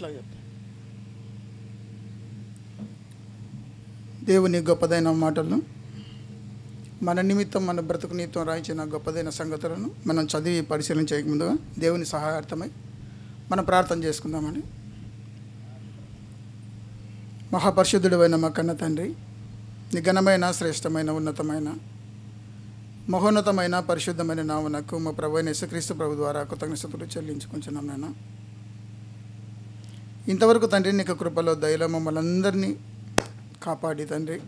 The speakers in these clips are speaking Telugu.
అట్లా చెప్తా. దేవుని గొప్పదైన మాటలను మన నిమిత్తం మన బ్రతుకు నిమిత్తం రాయించిన గొప్పదైన సంగతులను మనం చదివి పరిశీలన చేయకముందుగా దేవుని సహాయార్థమై మనం ప్రార్థన చేసుకుందామని. మహాపరిశుద్ధుడైన మా కన్న తండ్రి, నీ ఘనమైన శ్రేష్టమైన ఉన్నతమైన మహోన్నతమైన పరిశుద్ధమైన నామమునకు మా ప్రభువైన యేసుక్రీస్తు ప్రభు ద్వారా కృతజ్ఞతలు చెల్లించుకుంటున్నాం. నేను ఇంతవరకు తండ్రి నీకు కృపలో దయలో మమ్మల్ని అందరినీ కాపాడి తండ్రి,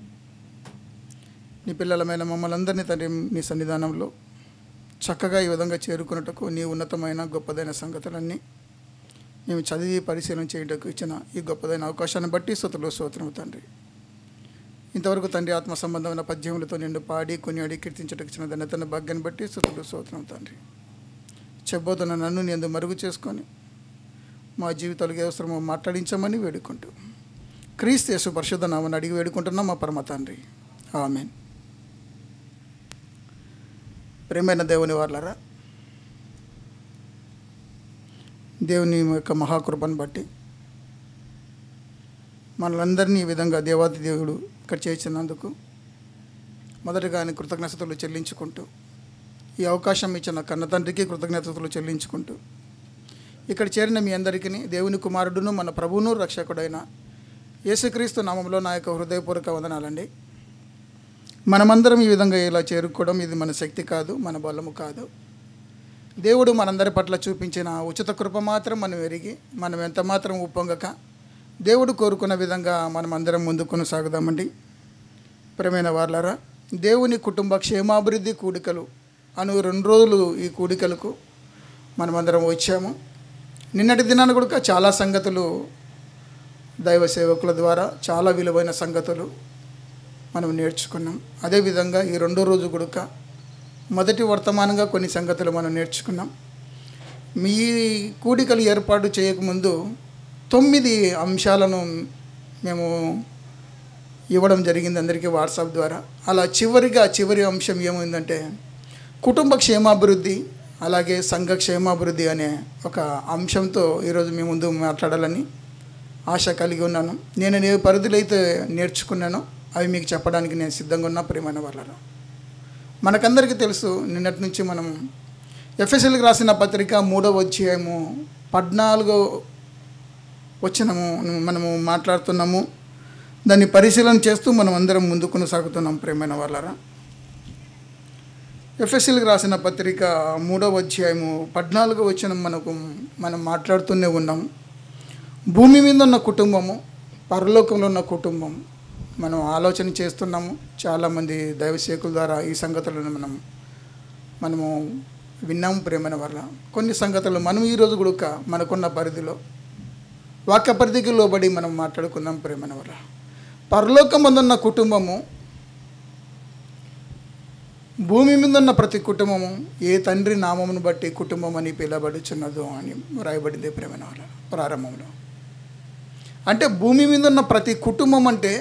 నీ పిల్లలమైన మమ్మల్ని అందరినీ తండ్రి నీ సన్నిధానంలో చక్కగా ఈ విధంగా చేరుకున్నట్టుకు నీ ఉన్నతమైన గొప్పదైన సంగతులన్నీ మేము చదివి పరిశీలన చేయటకు ఇచ్చిన ఈ గొప్పదైన అవకాశాన్ని బట్టి స్తుతులు స్తోత్రము తండ్రి. ఇంతవరకు తండ్రి ఆత్మ సంబంధమైన పద్యములతో నిండు పాడి కొనియాడి కీర్తించటకు ఇచ్చిన ధన్యతన భాగ్యాన్ని బట్టి స్తుతులు స్తోత్రం తండ్రి. చెప్పబోతున్న నన్ను నీ యందు మరుగు చేసుకొని మా జీవితాలకు అవసరమో మాట్లాడించమని వేడుకుంటూ క్రీస్తు యేసు పరిశుద్ధ నామమున అడిగి వేడుకుంటున్నాం మా పరమ తండ్రి. ఆమేన్. ప్రియమైన దేవుని వారలారా, దేవుని యొక్క మహాకృపను బట్టి మనలందరినీ ఈ విధంగా దేవాది దేవుడు ఇక్కడ చేర్చినందుకు మొదటగా ఆయన కృతజ్ఞతలు చెల్లించుకుంటూ, ఈ అవకాశం ఇచ్చిన కన్న తండ్రికి కృతజ్ఞతలు చెల్లించుకుంటూ, ఇక్కడ చేరిన మీ అందరికీ దేవుని కుమారుడును మన ప్రభువును రక్షకుడైన యేసుక్రీస్తు నామంలో నా యొక్క హృదయపూర్వక వందనాలండి. మనమందరం ఈ విధంగా ఇలా చేరుకోవడం ఇది మన శక్తి కాదు, మన బలము కాదు. దేవుడు మనందరి పట్ల చూపించిన ఉచిత కృప మాత్రం మనం ఎరిగి మనం ఎంత మాత్రం ఉప్పొంగక దేవుడు కోరుకున్న విధంగా మనం అందరం ముందు కొనసాగుదామండి. ప్రియమైన వారలారా, దేవుని కుటుంబ క్షేమాభివృద్ధి కూడికలు అను 2 రోజులు ఈ కూడికలకు మనమందరం వచ్చాము. నిన్నటి దినాన్ని కూడా చాలా సంగతులు దైవ సేవకుల ద్వారా చాలా విలువైన సంగతులు మనం నేర్చుకున్నాం. అదేవిధంగా ఈ 2వ రోజు కూడా మొదటి వర్తమానంగా కొన్ని సంగతులు మనం నేర్చుకున్నాం. మీ కూడికలు ఏర్పాటు చేయకముందు 9 అంశాలను మేము ఇవ్వడం జరిగింది అందరికీ వాట్సాప్ ద్వారా. అలా చివరి అంశం ఏమైందంటే కుటుంబ క్షేమాభివృద్ధి అలాగే సంఘ క్షేమాభివృద్ధి అనే ఒక అంశంతో ఈరోజు మీ ముందు మాట్లాడాలని ఆశ కలిగి ఉన్నాను. నేను ఏ పరిధులు అయితే నేర్చుకున్నానో అవి మీకు చెప్పడానికి నేను సిద్ధంగా ఉన్నా. ప్రియమైన వాళ్ళలో మనకందరికీ తెలుసు, నిన్నటి నుంచి మనం ఎఫెసీయులకు రాసిన పత్రిక 3వ అధ్యాయము 14వ వచనము మనము మాట్లాడుతున్నాము. దాన్ని పరిశీలన చేస్తూ మనం అందరం ముందు కొనసాగుతున్నాం. ప్రియమైన వాళ్ళరా, ఎఫెసీయులకు రాసిన పత్రిక 3వ అధ్యాయము 14వ వచనం మనం మాట్లాడుతూనే ఉన్నాం. భూమి మీద ఉన్న కుటుంబము, పరలోకంలో ఉన్న కుటుంబం మనం ఆలోచన చేస్తున్నాము. చాలామంది దైవసేవకుల ద్వారా ఈ సంగతులను మనము విన్నాము. ప్రియమైన వల్ల కొన్ని సంగతులు మనం ఈరోజు కూడా మనకున్న పరిధిలో వాక్య పరిధికి లోబడి మనం మాట్లాడుకుందాం. ప్రియమైన వల్ల పరలోకం ముందున్న కుటుంబము, భూమి మీద ఉన్న ప్రతి కుటుంబము ఏ తండ్రి నామమును బట్టి కుటుంబం అని పిలబడుచున్నదో అని వ్రాయబడింది. ప్రియమైన వల్ల ప్రారంభంలో అంటే భూమి మీద ఉన్న ప్రతి కుటుంబం అంటే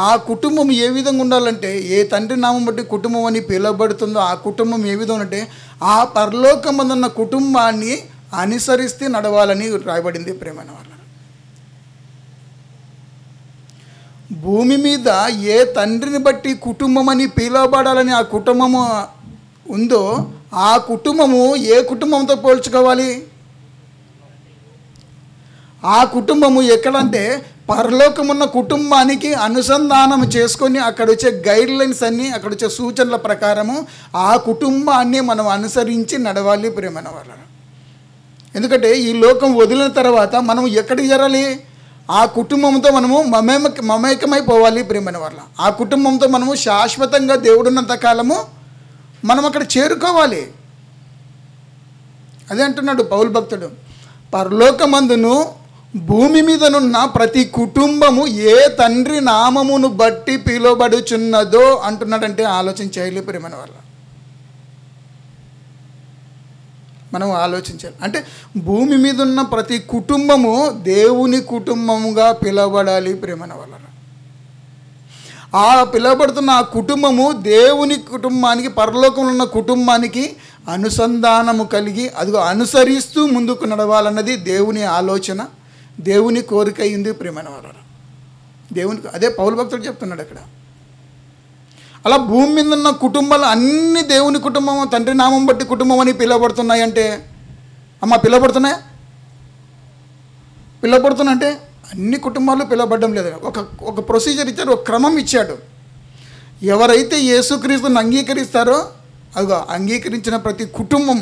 ఆ కుటుంబం ఏ విధంగా ఉండాలంటే, ఏ తండ్రి నామం బట్టి కుటుంబం అని పిలువబడుతుందో ఆ కుటుంబం ఏ విధంగా అంటే ఆ పరలోకమందున్న కుటుంబాన్ని అనుసరిస్తే నడవాలని రాయబడింది. ప్రేమైన వాళ్ళ భూమి మీద ఏ తండ్రిని బట్టి కుటుంబం అని పిలువబడాలని ఆ కుటుంబము ఉందో ఆ కుటుంబము ఏ కుటుంబంతో పోల్చుకోవాలి? ఆ కుటుంబము ఎక్కడంటే పరలోకమున్న కుటుంబానికి అనుసంధానం చేసుకొని అక్కడ వచ్చే గైడ్లైన్స్ అన్నీ, అక్కడ వచ్చే సూచనల ప్రకారము ఆ కుటుంబాన్ని మనం అనుసరించి నడవాలి. ప్రియమైన వాళ్ళ ఎందుకంటే ఈ లోకం వదిలిన తర్వాత మనం ఎక్కడికి చేరాలి? ఆ కుటుంబంతో మనము మమేకమైపోవాలి. ప్రియమైన వాళ్ళ ఆ కుటుంబంతో మనము శాశ్వతంగా దేవుడున్నంత కాలము మనం అక్కడ చేరుకోవాలి. అదే అంటున్నాడు పౌలు భక్తుడు, పరలోకమందును భూమి మీదనున్న ప్రతి కుటుంబము ఏ తండ్రి నామమును బట్టి పిలువబడుచున్నదో అంటున్నాడంటే ఆలోచన చేయాలి. ప్రియమైన వాళ్ళ మనం ఆలోచించాలి. అంటే భూమి మీద ఉన్న ప్రతి కుటుంబము దేవుని కుటుంబముగా పిలువబడాలి. ప్రియమైన వాళ్ళ ఆ పిలువబడుతున్న ఆ కుటుంబము దేవుని కుటుంబానికి, పరలోకంలో ఉన్న కుటుంబానికి అనుసంధానము కలిగి అదిగో అనుసరిస్తూ ముందుకు నడవాలన్నది దేవుని ఆలోచన, దేవుని కోరిక అయింది ప్రియమైన వారు. దేవునికి అదే పౌలు భక్తుడు చెప్తున్నాడు అక్కడ. అలా భూమి మీద ఉన్న కుటుంబాలు అన్ని దేవుని కుటుంబం, తండ్రి నామం బట్టి కుటుంబం అని పిలువబడుతున్నాయంటే, అమ్మ పిలువబడుతున్నాయా? పిలువబడుతున్నాయంటే అన్ని కుటుంబాలు పిలువబడడం లేదు. ఒక ప్రొసీజర్ ఇచ్చాడు, ఒక క్రమం ఇచ్చాడు. ఎవరైతే యేసుక్రీస్తుని అంగీకరిస్తారో అదిగో అంగీకరించిన ప్రతి కుటుంబం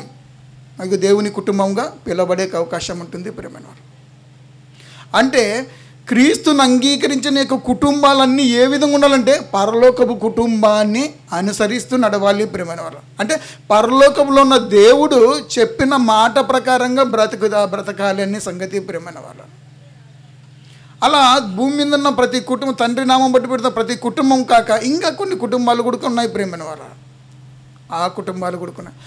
అది దేవుని కుటుంబంగా పిలువబడే అవకాశం ఉంటుంది ప్రియమైన వారు. అంటే క్రీస్తుని అంగీకరించిన యొక్క కుటుంబాలన్నీ ఏ విధంగా ఉండాలంటే పరలోకపు కుటుంబాన్ని అనుసరిస్తూ నడవాలి ప్రియమైన వారు. అంటే పరలోకంలో ఉన్న దేవుడు చెప్పిన మాట ప్రకారంగా బ్రతకాలి అనే సంగతి ప్రియమైన వారు. అలా భూమి మీద ఉన్న ప్రతి కుటుంబం, తండ్రి నామం బట్టి పెడుతున్న ప్రతి కుటుంబం కాక ఇంకా కొన్ని కుటుంబాలు కూడా ఉన్నాయి ప్రియమైన వారు. ఆ కుటుంబాలు కూడా ఉన్నాయి.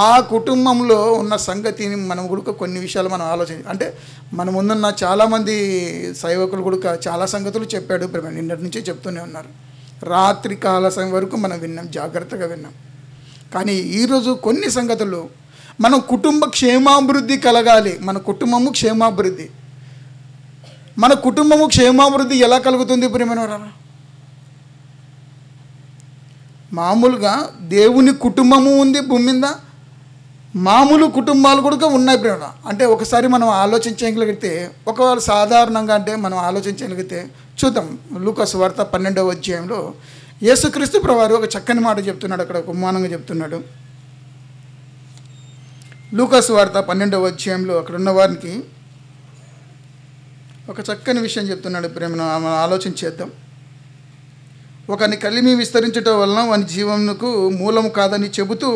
ఆ కుటుంబంలో ఉన్న సంగతిని మనం కూడా కొన్ని విషయాలు మనం ఆలోచించాలి. అంటే మన ముందున్న చాలామంది సేవకులు కూడా చాలా సంగతులు చెప్పాడు ప్రియమైన, నిన్నటి నుంచి చెప్తూనే ఉన్నారు. రాత్రి కాల సమయం వరకు మనం విన్నాం, జాగ్రత్తగా విన్నాం. కానీ ఈరోజు కొన్ని సంగతులు మనం కుటుంబ క్షేమాభివృద్ధి కలగాలి. మన కుటుంబము క్షేమాభివృద్ధి, మన కుటుంబము క్షేమాభివృద్ధి ఎలా కలుగుతుంది ప్రియమైన వారు? మామూలుగా దేవుని కుటుంబము ఉంది భూమి మీద, మామూలు కుటుంబాలు కూడా ఉన్నాయి ప్రేమ. అంటే ఒకసారి మనం ఆలోచించగలిగితే, ఒకవేళ సాధారణంగా అంటే మనం ఆలోచించగలిగితే చూద్దాం. లూకా సువార్త 12వ అధ్యాయంలో యేసుక్రీస్తు ప్రభువారు ఒక చక్కని మాట చెప్తున్నాడు, అక్కడ ఉపమానంగా చెప్తున్నాడు. లూకా సువార్త 12వ అధ్యాయంలో అక్కడ ఉన్న వారికి ఒక చక్కని విషయం చెప్తున్నాడు ప్రేమ. ఆలోచన చేద్దాం. ఒకని కలిమి విస్తరించటం వలన వాని జీవనకు మూలము కాదని చెబుతూ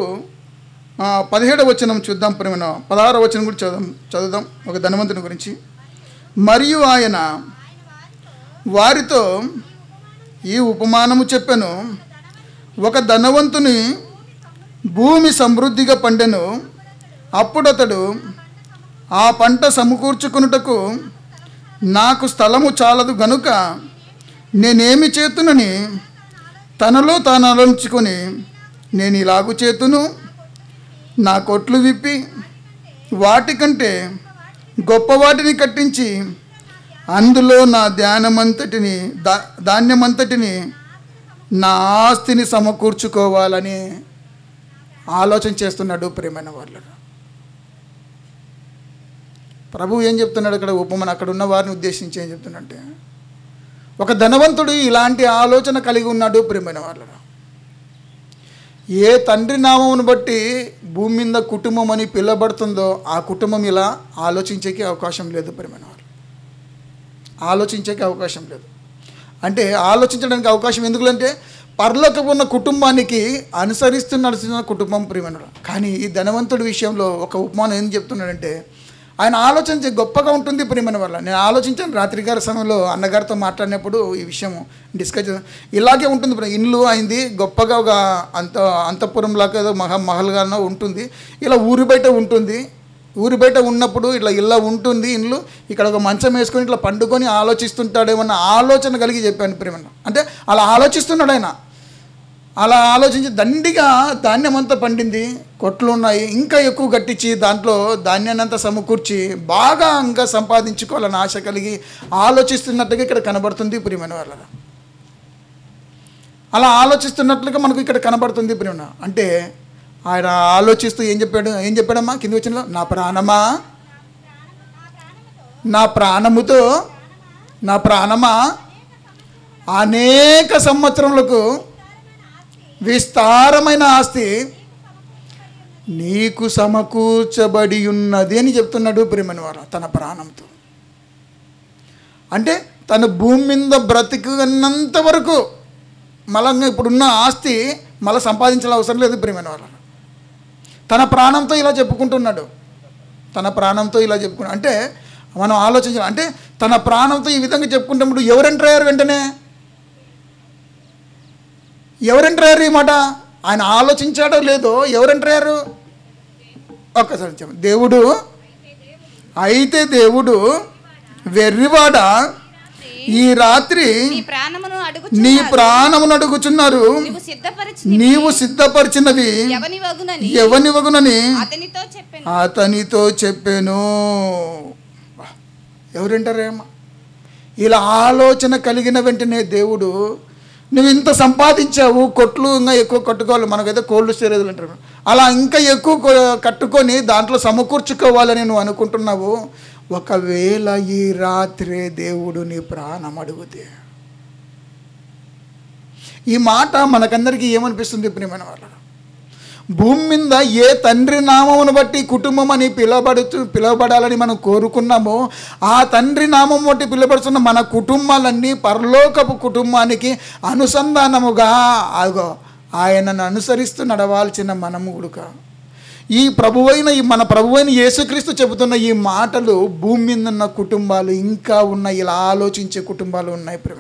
17వ వచనం చూద్దాం ప్రేమ. 16వ వచనం కూడా చదువుదాం ఒక ధనవంతుని గురించి. మరియు ఆయన వారితో ఈ ఉపమానము చెప్పెను. ఒక ధనవంతుని భూమి సమృద్ధిగా పండెను. అప్పుడు అతడు ఆ పంట సమకూర్చుకున్నటకు నాకు స్థలము చాలదు గనుక నేనేమి చేతునని తనలో తాను ఆలోచించుకొని, నేను ఇలాగు చేతును, నా కొట్లు విప్పి వాటికంటే గొప్ప వాటిని కట్టించి అందులో నా ధాన్యమంతటిని నా ఆస్తిని సమకూర్చుకోవాలని ఆలోచన చేస్తున్నాడు ప్రియమైన వాళ్ళు. ప్రభువు ఏం చెప్తున్నాడు అక్కడ ఉపమానం, అక్కడ ఉన్న వారిని ఉద్దేశించి ఏం చెప్తున్నాడంటే, ఒక ధనవంతుడు ఇలాంటి ఆలోచన కలిగి ఉన్నాడు ప్రియమైన వాళ్ళు. ఏ తండ్రి నామమును బట్టి భూమి మీద కుటుంబం అని పిలువబడుతుందో ఆ కుటుంబం ఇలా ఆలోచించేకి అవకాశం లేదు ప్రియమైన వాళ్ళు. ఆలోచించేకి అవకాశం లేదు. అంటే ఆలోచించడానికి అవకాశం ఎందుకంటే పరలోకపు ఉన్న కుటుంబానికి అనుసరిస్తూ నడుస్తున్న కుటుంబం ప్రియమైన. కానీ ఈ ధనవంతుడి విషయంలో ఒక ఉపమానం ఏం చెప్తున్నాడంటే, ఆయన ఆలోచించే గొప్పగా ఉంటుంది ప్రియమైన వల్ల. నేను ఆలోచించాను రాత్రిగారి సమయంలో అన్నగారితో మాట్లాడినప్పుడు ఈ విషయం డిస్కస్ ఇలాగే ఉంటుంది. ఇల్లు అయింది గొప్పగా ఒక అంతఃపురంలాగా ఏదో మహల్గానో ఉంటుంది. ఇలా ఊరి బయట ఉంటుంది. ఊరి బయట ఉన్నప్పుడు ఇట్లా ఇల్లా ఉంటుంది ఇల్లు. ఇక్కడ ఒక మంచం వేసుకొని ఇట్లా పండుకొని ఆలోచిస్తుంటాడేమన్న ఆలోచన కలిగి చెప్పాను ప్రియమైన. అంటే అలా ఆలోచిస్తున్నాడు ఆయన. అలా ఆలోచించి దండిగా ధాన్యం అంతా పండింది, కొట్లు ఉన్నాయి, ఇంకా ఎక్కువ కట్టించి దాంట్లో ధాన్యాన్ని అంతా సమకూర్చి బాగా ఇంకా సంపాదించుకోవాలని ఆశ కలిగి ఆలోచిస్తున్నట్టుగా ఇక్కడ కనబడుతుంది ప్రియమైన వాళ్ళ. అలా ఆలోచిస్తున్నట్లుగా మనకు ఇక్కడ కనబడుతుంది ప్రియమైన. అంటే ఆయన ఆలోచిస్తూ ఏం చెప్పాడమ్మా కింద వచ్చిన, నా ప్రాణమా, నా ప్రాణమా అనేక సంవత్సరములకు విస్తారమైన ఆస్తి నీకు సమకూర్చబడి ఉన్నది అని చెప్తున్నాడు ప్రియమైన వారు తన ప్రాణంతో. అంటే తన భూమి మీద బ్రతికినంత వరకు మళ్ళీ ఇప్పుడున్న ఆస్తి మళ్ళీ సంపాదించాల్సిన అవసరం లేదు ప్రియమైన వారు. తన ప్రాణంతో ఇలా చెప్పుకుంటున్నాడు. అంటే మనం ఆలోచించాలి. అంటే తన ప్రాణంతో ఈ విధంగా చెప్పుకుంటున్నప్పుడు ఎవరంటారు వెంటనే? ఎవరంటారు ఈ మాట? ఆయన ఆలోచించాడో లేదో ఎవరంటారు? ఒక్కసారి చెప్పండి. దేవుడు అయితే దేవుడు వెర్రివాడ ఈ రాత్రి నీ ప్రాణమును అడుగుచున్నారు, నీవు సిద్ధపరిచినవి ఎవని వగునని అతనితో చెప్పెను. ఎవరు వింటారేమో? ఇలా ఆలోచన కలిగిన వెంటనే దేవుడు, నువ్వు ఇంత సంపాదించావు, కొట్లు ఇంకా ఎక్కువ కట్టుకోవాలి, మనకైతే కోల్డ్ స్టోరేజ్లు అంటారు, అలా ఇంకా ఎక్కువ కట్టుకొని దాంట్లో సమకూర్చుకోవాలని నువ్వు అనుకుంటున్నావు. ఒకవేళ ఈ రాత్రే దేవుడు నీ ప్రాణం అడిగితే, ఈ మాట మనకందరికీ ఏమనిపిస్తుంది ప్రియమైన వాళ్ళ? భూమి మీద ఏ తండ్రి నామమును బట్టి కుటుంబం అని పిలువబడాలని మనం కోరుకున్నామో, ఆ తండ్రి నామం బట్టి పిలువబడుతున్న మన కుటుంబాలన్నీ పరలోకపు కుటుంబానికి అనుసంధానముగా ఆయనను అనుసరిస్తూ నడవాల్సిన మనము గుడుక ఈ మన ప్రభువైన యేసుక్రీస్తు చెబుతున్న ఈ మాటలు భూమి మీద ఉన్న కుటుంబాలు ఇంకా ఉన్నాయి, ఇలా ఆలోచించే కుటుంబాలు ఉన్నాయి ప్రేమ.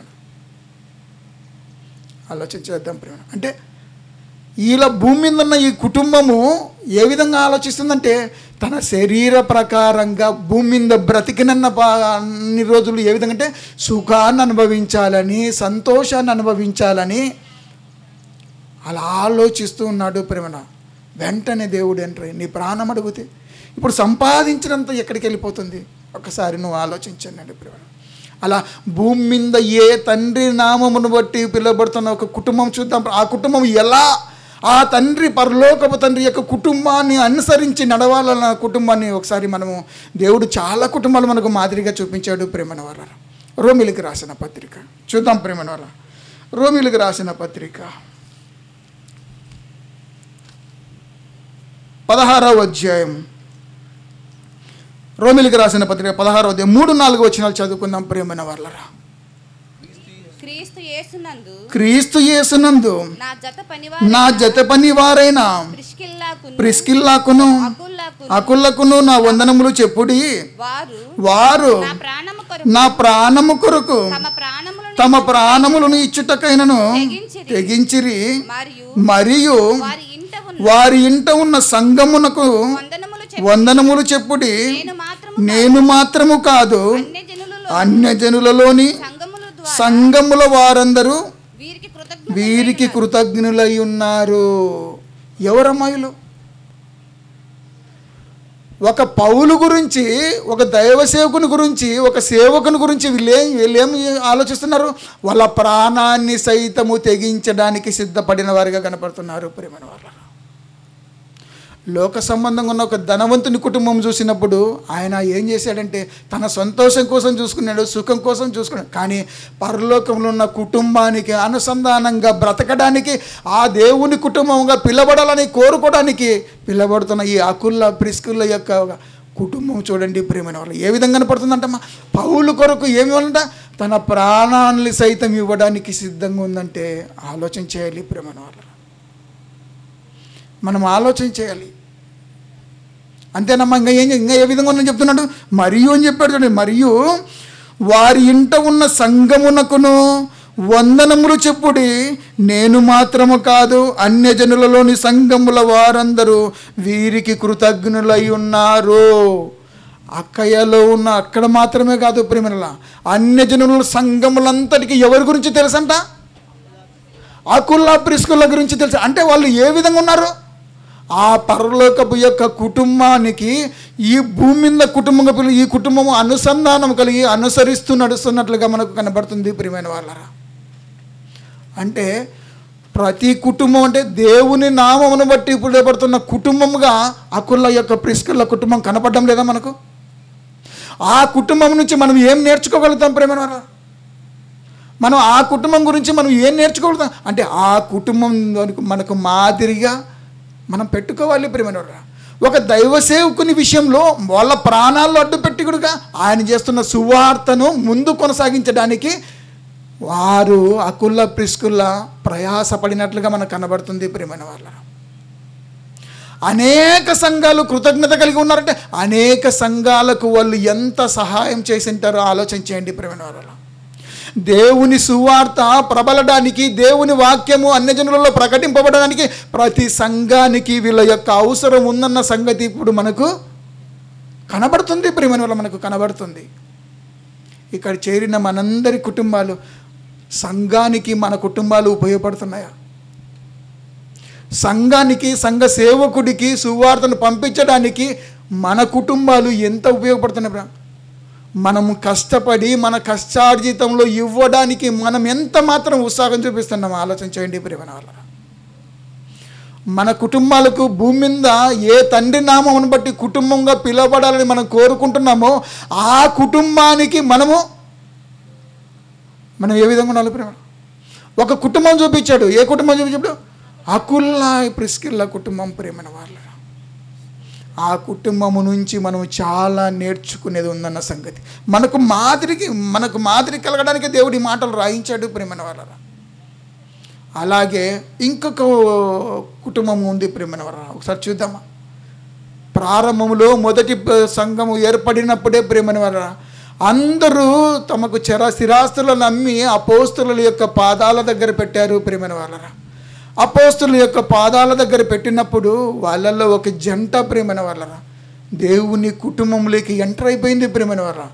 ఆలోచించేద్దాం ప్రేమ. అంటే ఇలా భూమి మీద ఉన్న ఈ కుటుంబము ఏ విధంగా ఆలోచిస్తుందంటే, తన శరీర ప్రకారంగా భూమి మీద బ్రతికినన్న అన్ని రోజులు ఏ విధంగా అంటే సుఖాన్ని అనుభవించాలని, సంతోషాన్ని అనుభవించాలని అలా ఆలోచిస్తూ ఉన్నాడు ప్రేమన. వెంటనే దేవుడు ఏంటంటే, నీ ప్రాణం అడిగితే ఇప్పుడు సంపాదించినంత ఎక్కడికి వెళ్ళిపోతుంది? ఒకసారి నువ్వు ఆలోచించండి ప్రేమ. అలా భూమి మీద ఏ తండ్రి నామమును బట్టి పిలువబడుతున్న ఒక కుటుంబం చూద్దాం. ఆ కుటుంబం ఎలా ఆ తండ్రి, పరలోకపు తండ్రి యొక్క కుటుంబాన్ని అనుసరించి నడవాలన్న కుటుంబాన్ని ఒకసారి మనము, దేవుడు చాలా కుటుంబాలు మనకు మాదిరిగా చూపించాడు ప్రేమన వాళ్ళ. రోమిలికి రాసిన పత్రిక చూద్దాం ప్రేమన వాళ్ళ. రోమిలికి రాసిన పత్రిక 16వ అధ్యాయం. రోమిలికి రాసిన పత్రిక 16వ అధ్యాయం 3-4 వచనాలు చదువుకుందాం ప్రియమైన వాళ్ళరా. క్రీస్తు యేసునందు నా జత పనివారైన ప్రిస్కిల్లాకును అకుల్లకును నా వందనములు చెప్పుడి. వారు నా ప్రాణము కొరకు తమ ప్రాణములను ఇచ్చుటకైనను తెగించిరి. మరియు వారి ఇంట ఉన్న సంఘమునకు వందనములు చెప్పుడి. నేను మాత్రము కాదు, అన్యజనులలోని సంఘముల వారందరూ వీరికి కృతజ్ఞులై ఉన్నారు. ఎవరమ్మాయిలు? ఒక పౌలు గురించి, ఒక దైవ సేవకుని గురించి, ఒక సేవకుని గురించి వీళ్ళేమి ఆలోచిస్తున్నారు? వాళ్ళ ప్రాణాన్ని సైతము తెగించడానికి సిద్ధపడిన వారిగా కనపడుతున్నారు ప్రేమైన వారు. లోక సంబంధంగా ఉన్న ఒక ధనవంతుని కుటుంబం చూసినప్పుడు ఆయన ఏం చేశాడంటే, తన సంతోషం కోసం చూసుకున్నాడు, సుఖం కోసం చూసుకున్నాడు. కానీ పరలోకంలో ఉన్న కుటుంబానికి అనుసంధానంగా బ్రతకడానికి, ఆ దేవుని కుటుంబంగా పిలబడాలని కోరుకోవడానికి పిలబడుతున్న ఈ అకుల్ల ప్రిస్కుల్ల యొక్క కుటుంబం చూడండి ప్రేమైన వాళ్ళు ఏ విధంగా కనపడుతుందంటమ్మా. పౌలు కొరకు ఏమి ఇవ్వాలంట? తన ప్రాణాన్ని సైతం ఇవ్వడానికి సిద్ధంగా ఉందంటే ఆలోచన చేయాలి ప్రేమైన వాళ్ళు. మనం ఆలోచన చేయాలి. అంతేనమ్మా. ఇంకా ఏ విధంగా ఉందని చెప్తున్నాడు? మరియు అని చెప్పాడు చూడండి. మరియు వారి ఇంట ఉన్న సంఘమునకును వందనములు చెప్పుడి. నేను మాత్రము కాదు, అన్యజనులలోని సంఘముల వారందరూ వీరికి కృతజ్ఞులై ఉన్నారు. అక్కయ్యలో ఉన్న అక్కడ మాత్రమే కాదు ప్రేమల, అన్యజనుల సంఘములంతటికి ఎవరి గురించి తెలుసంట? అకుల్ల ప్రిస్కుల గురించి తెలుసు. అంటే వాళ్ళు ఏ విధంగా ఉన్నారు? ఆ పరలోకపు యొక్క కుటుంబానికి ఈ భూమి మీద కుటుంబంగా ఈ కుటుంబము అనుసంధానం కలిగి అనుసరిస్తూ నడుస్తున్నట్లుగా మనకు కనబడుతుంది ప్రియమైన వాళ్ళరా. అంటే ప్రతి కుటుంబం అంటే దేవుని నామమును బట్టి పిలువబడుతున్న కుటుంబముగా అకుల్ల యొక్క ప్రిస్కుల కుటుంబం కనపడడం లేదా మనకు? ఆ కుటుంబం నుంచి మనం ఏం నేర్చుకోగలుగుతాం ప్రియమైన వాళ్ళ? మనం ఆ కుటుంబం గురించి మనం ఏం నేర్చుకోగలుగుతాం అంటే, ఆ కుటుంబం మనకు మాదిరిగా మనం పెట్టుకోవాలి ప్రియమైన వాళ్ళ. ఒక దైవ సేవకుని విషయంలో వాళ్ళ ప్రాణాల్లో అడ్డుపెట్టుకుడుగా ఆయన చేస్తున్న సువార్తను ముందు కొనసాగించడానికి వారు అకుల్ల ప్రిస్కుల్ల ప్రయాసపడినట్లుగా మనకు కనబడుతుంది ప్రియమైన వాళ్ళ. అనేక సంఘాలు కృతజ్ఞత కలిగి ఉన్నారంటే అనేక సంఘాలకు వాళ్ళు ఎంత సహాయం చేసి ఉంటారో ఆలోచన చేయండి ప్రియమైన వాళ్ళ. దేవుని సువార్త ప్రబలడానికి, దేవుని వాక్యము అన్యజనులలో ప్రకటింపబడడానికి ప్రతి సంఘానికి వీళ్ళ యొక్క అవసరం ఉందన్న సంగతి ఇప్పుడు మనకు కనబడుతుంది ప్రియమైన వాళ్ళ. మనకు కనబడుతుంది. ఇక్కడ చేరిన మనందరి కుటుంబాలు సంఘానికి, మన కుటుంబాలు ఉపయోగపడుతున్నాయా? సంఘానికి, సంఘ సేవకుడికి సువార్తను పంపించడానికి మన కుటుంబాలు ఎంత ఉపయోగపడుతున్నాయి? మనము కష్టపడి మన కష్టార్జితంలో ఇవ్వడానికి మనం ఎంత మాత్రం ఉత్సాహం చూపిస్తున్నామో ఆలోచన చేయండి ప్రియమైన వాళ్ళారా. మన కుటుంబాలకు భూమి మీద ఏ తండ్రి నామమును బట్టి కుటుంబంగా పిలువబడాలని మనం కోరుకుంటున్నామో ఆ కుటుంబానికి మనం ఏ విధంగా ఉండాలి ప్రేమ? ఒక కుటుంబం చూపించాడు. ఏ కుటుంబం చూపించాడు? అకుల్లా ప్రిస్కిల్లా కుటుంబం ప్రేమైన వాళ్ళ. ఆ కుటుంబము నుంచి మనం చాలా నేర్చుకునేది ఉందన్న సంగతి మనకు మాదిరి కలగడానికి దేవుడి మాటలు రాయించాడు ప్రేమైన వాళ్ళ. అలాగే ఇంకొక కుటుంబం ఉంది ప్రేమైన వాళ్ళ. ఒకసారి చూద్దామా. ప్రారంభంలో మొదటి సంఘము ఏర్పడినప్పుడే ప్రేమైన వాళ్ళ అందరూ తమకు స్థిరాస్తులను అమ్మి అపోస్తుల యొక్క పాదాల దగ్గర పెట్టారు ప్రేమైన వాళ్ళరా. అపోస్తుల యొక్క పాదాల దగ్గర పెట్టినప్పుడు వాళ్ళల్లో ఒక జంట ప్రేమైన వాళ్ళరా దేవుని కుటుంబంలోకి ఎంటర్ అయిపోయింది ప్రేమైన వాళ్ళరా.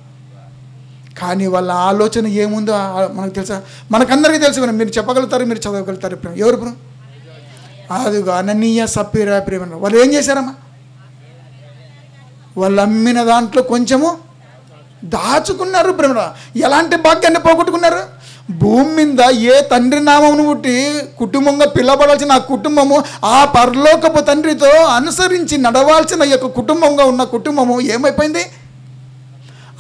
కానీ వాళ్ళ ఆలోచన ఏముందో మనకు తెలుసా? మనకందరికీ తెలుసు. మీరు చెప్పగలుగుతారు, మీరు చదవగలుగుతారు. ప్రేమ ఎవరు ప్రేమ? అదిగో అననీయ సప్పీరా ప్రేమ. వాళ్ళు ఏం చేశారమ్మా? వాళ్ళు అమ్మిన దాంట్లో కొంచెము దాచుకున్నారు ప్రేమ. ఎలాంటి భాగ్యాన్ని పోగొట్టుకున్నారు? భూమి మీద ఏ తండ్రి నామమును బట్టి కుటుంబంగా పిలవబడాల్సిన ఆ కుటుంబము ఆ పరలోకపు తండ్రితో అనుసరించి నడవాల్సిన యొక్క కుటుంబంగా ఉన్న కుటుంబము ఏమైపోయింది?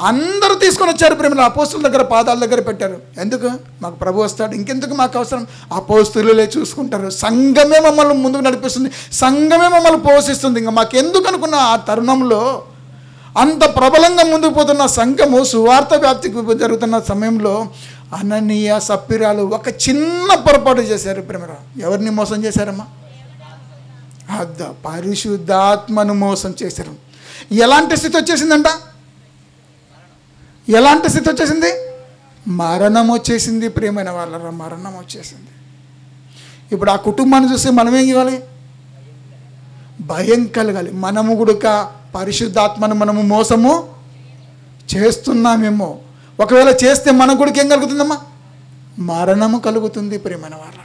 అందరూ తీసుకొని వచ్చారు ప్రేమ. అపోస్తుల దగ్గర పాదాల దగ్గర పెట్టారు. ఎందుకు? మాకు ప్రభు వస్తాడు, ఇంకెందుకు మాకు అవసరం? అపోస్తులే చూసుకుంటారు. సంఘమే మమ్మల్ని ముందుకు నడిపిస్తుంది, సంఘమే మమ్మల్ని పోషిస్తుంది, ఇంకా మాకెందుకు అనుకున్న ఆ తరుణంలో అంత ప్రబలంగా ముందుకు పోతున్న సంఘము సువార్త వ్యాప్తికి జరుగుతున్న సమయంలో అననీయ సప్పిరాలు ఒక చిన్న పొరపాటు చేశారు ప్రేమ. ఎవరిని మోసం చేశారమ్మా? పరిశుద్ధాత్మను మోసం చేశారు. ఎలాంటి స్థితి వచ్చేసిందంట? ఎలాంటి స్థితి వచ్చేసింది? మరణం వచ్చేసింది ప్రేమైన వాళ్ళ. మరణం వచ్చేసింది. ఇప్పుడు ఆ కుటుంబాన్ని చూస్తే మనం ఏం ఇవ్వాలి? భయం కలగాలి. మనము కూడా పరిశుద్ధాత్మను మనము మోసము చేస్తున్నామేమో. ఒకవేళ చేస్తే మన గుడికి ఏం కలుగుతుందమ్మా? మరణము కలుగుతుంది ప్రేమైన వాళ్ళ.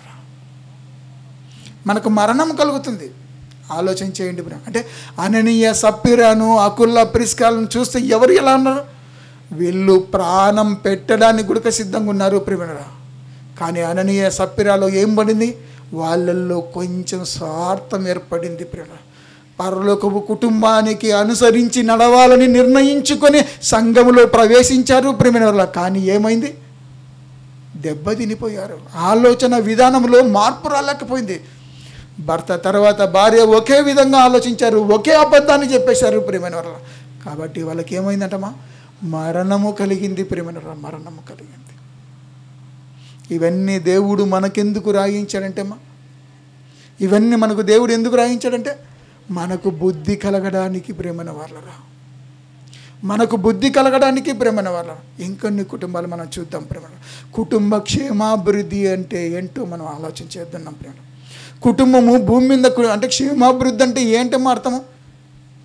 మనకు మరణం కలుగుతుంది. ఆలోచన చేయండి ప్రేమ. అంటే అననీయ సప్పిరాను అకుల్లా ప్రిస్కాలను చూస్తే ఎవరు ఎలా ఉన్నారు? వీళ్ళు ప్రాణం పెట్టడానికి కూడా సిద్ధంగా ఉన్నారు ప్రేమ. కానీ అననీయ సప్పిరాలో ఏం పడింది? వాళ్ళల్లో కొంచెం స్వార్థం ఏర్పడింది ప్రేమ. పరలోకపు కుటుంబానికి అనుసరించి నడవాలని నిర్ణయించుకొని సంఘములో ప్రవేశించారు ప్రేమైన వాళ్ళ. కానీ ఏమైంది? దెబ్బతినిపోయారు. ఆలోచన విధానంలో మార్పు రాలేకపోయింది. భర్త తర్వాత భార్య ఒకే విధంగా ఆలోచించారు, ఒకే అబద్ధాన్ని చెప్పేశారు ప్రేమైన వాళ్ళ. కాబట్టి వాళ్ళకి ఏమైందంటమ్మా? మరణము కలిగింది ప్రేమైన వాళ్ళ. మరణము కలిగింది. ఇవన్నీ దేవుడు మనకెందుకు రాయించాడంటే అమ్మా, ఇవన్నీ మనకు దేవుడు ఎందుకు రాయించాడంటే మనకు బుద్ధి కలగడానికి ప్రేమైన వాళ్ళరా. మనకు బుద్ధి కలగడానికి ప్రేమైన వాళ్ళ. ఇంకొన్ని కుటుంబాలు మనం చూద్దాం ప్రేమ. కుటుంబ క్షేమాభివృద్ధి అంటే ఏంటో మనం ఆలోచన చేద్దాం ప్రేమ. కుటుంబము భూమి మీద అంటే క్షేమాభివృద్ధి అంటే ఏంటమ్మా అర్థము?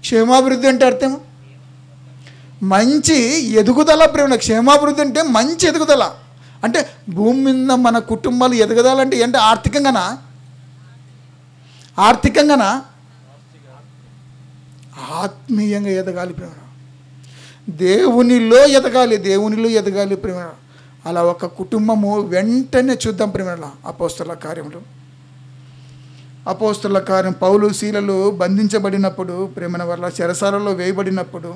క్షేమాభివృద్ధి అంటే అర్థము మంచి ఎదుగుదల ప్రేమ. క్షేమాభివృద్ధి అంటే మంచి ఎదుగుదల. అంటే భూమి మీద మన కుటుంబాలు ఎదగదాలంటే ఏంటంటే ఆర్థికంగానా ఆత్మీయంగా ఎదగాలి ప్రేమ. దేవునిలో ఎదగాలి ప్రేమ. అలా ఒక కుటుంబము వెంటనే చూద్దాం ప్రేమ. అపోస్తల కార్యం పౌలు శీలలు బంధించబడినప్పుడు ప్రేమ వల్ల చెరసాలలో వేయబడినప్పుడు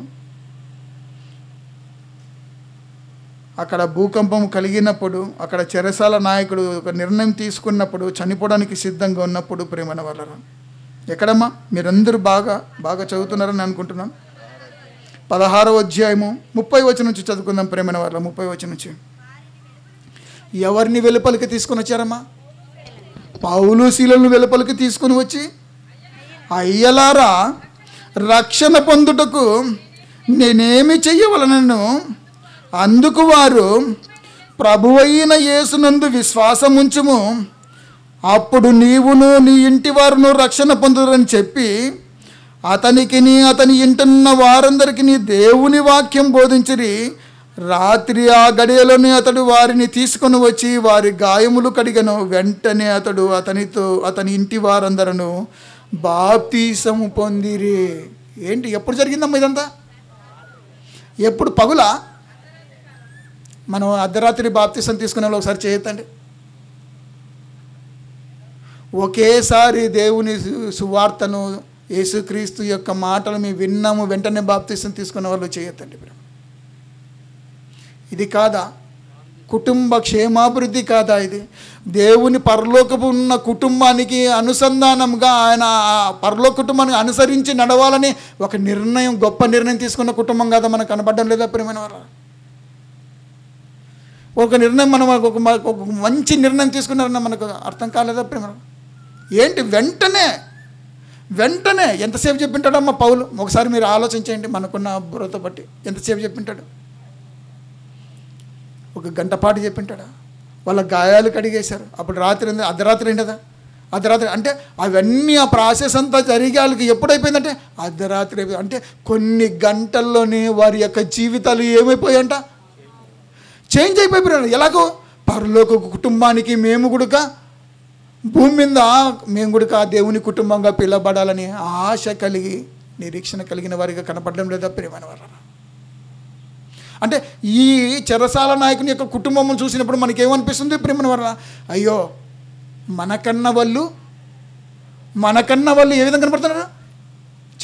అక్కడ భూకంపం కలిగినప్పుడు అక్కడ చెరసాల నాయకుడు ఒక నిర్ణయం తీసుకున్నప్పుడు చనిపోవడానికి సిద్ధంగా ఉన్నప్పుడు ప్రేమన వాళ్ళ. ఎక్కడమ్మా? మీరందరూ బాగా చదువుతున్నారని అనుకుంటున్నాను. 16వ అధ్యాయము 30 వచనం నుంచి చదువుకుందాం ప్రేమన వాళ్ళ. 30 వచనం నుంచి ఎవరిని వెలుపలికి తీసుకొని వచ్చారమ్మా? పౌలు శీలను వెలుపలికి తీసుకుని వచ్చి, అయ్యలారా, రక్షణ పొందుటకు నేనేమి చెయ్యవలనను? అందుకు వారు, ప్రభువైన యేసునందు విశ్వాసముంచుము, అప్పుడు నీవును నీ ఇంటి వారును రక్షణ పొందురని చెప్పి అతనికిని అతని ఇంటనున్న వారందరికీ దేవుని వాక్యం బోధించిరి. రాత్రి ఆ గడియలోనే అతడు వారిని తీసుకొని వచ్చి వారి గాయములు కడిగను. వెంటనే అతడు అతని ఇంటి వారందరూ బాప్తీసము పొందిరి. ఏంటి? ఎప్పుడు జరిగిందమ్మా ఇదంతా? ఎప్పుడు? పగులా? మనం అర్ధరాత్రి బాప్తిసం తీసుకునే వాళ్ళు ఒకసారి చేయొద్దండి. ఒకేసారి దేవుని సువార్తను, యేసుక్రీస్తు యొక్క మాటలు మేము విన్నాము, వెంటనే బాప్తిసం తీసుకునే వాళ్ళు చేయొద్దండి. ఇది కాదా కుటుంబ క్షేమాభివృద్ధి? కాదా ఇది దేవుని పరలోకపు ఉన్న కుటుంబానికి అనుసంధానంగా ఆయన పరలోక కుటుంబాన్ని అనుసరించి నడవాలని ఒక నిర్ణయం, గొప్ప నిర్ణయం తీసుకున్న కుటుంబం కాదా మనకు కనబడడం లేదా ప్రియమైన వారు? ఒక నిర్ణయం మనం ఒక మంచి నిర్ణయం తీసుకున్నారన్న మనకు అర్థం కాలేదా ప్రియమైన? ఏంటి వెంటనే ఎంతసేపు చెప్పింటాడమ్మా పౌలు? ఒకసారి మీరు ఆలోచించండి. మనకున్న బుర్రతో బట్టి ఎంతసేపు చెప్పింటాడు? ఒక గంట పాటు చెప్పింటాడా? వాళ్ళ గాయాలు కడిగేశారు. అప్పుడు రాత్రి అర్ధరాత్రి ఏంటదా? అర్ధరాత్రి అంటే అవన్నీ ఆ ప్రాసెస్ అంతా జరిగే వాళ్ళకి ఎప్పుడైపోయిందంటే అర్ధరాత్రి అయిపోయింది. అంటే కొన్ని గంటల్లోనే వారి యొక్క జీవితాలు ఏమైపోయాయంట? చేంజ్ అయిపోయిపోయాడు. ఎలాగో పరలోక కుటుంబానికి మేము కూడా భూమి మీద మేము కూడా దేవుని కుటుంబంగా పిలబడాలని ఆశ కలిగి నిరీక్షణ కలిగిన వారిగా కనపడడం లేదా ప్రియమైన వారు? అంటే ఈ చెరసాల నాయకుని యొక్క కుటుంబం చూసినప్పుడు మనకేమనిపిస్తుంది ప్రియమైన వారు? అయ్యో మనకన్న వాళ్ళు ఏ విధంగా కనపడుతున్నారు?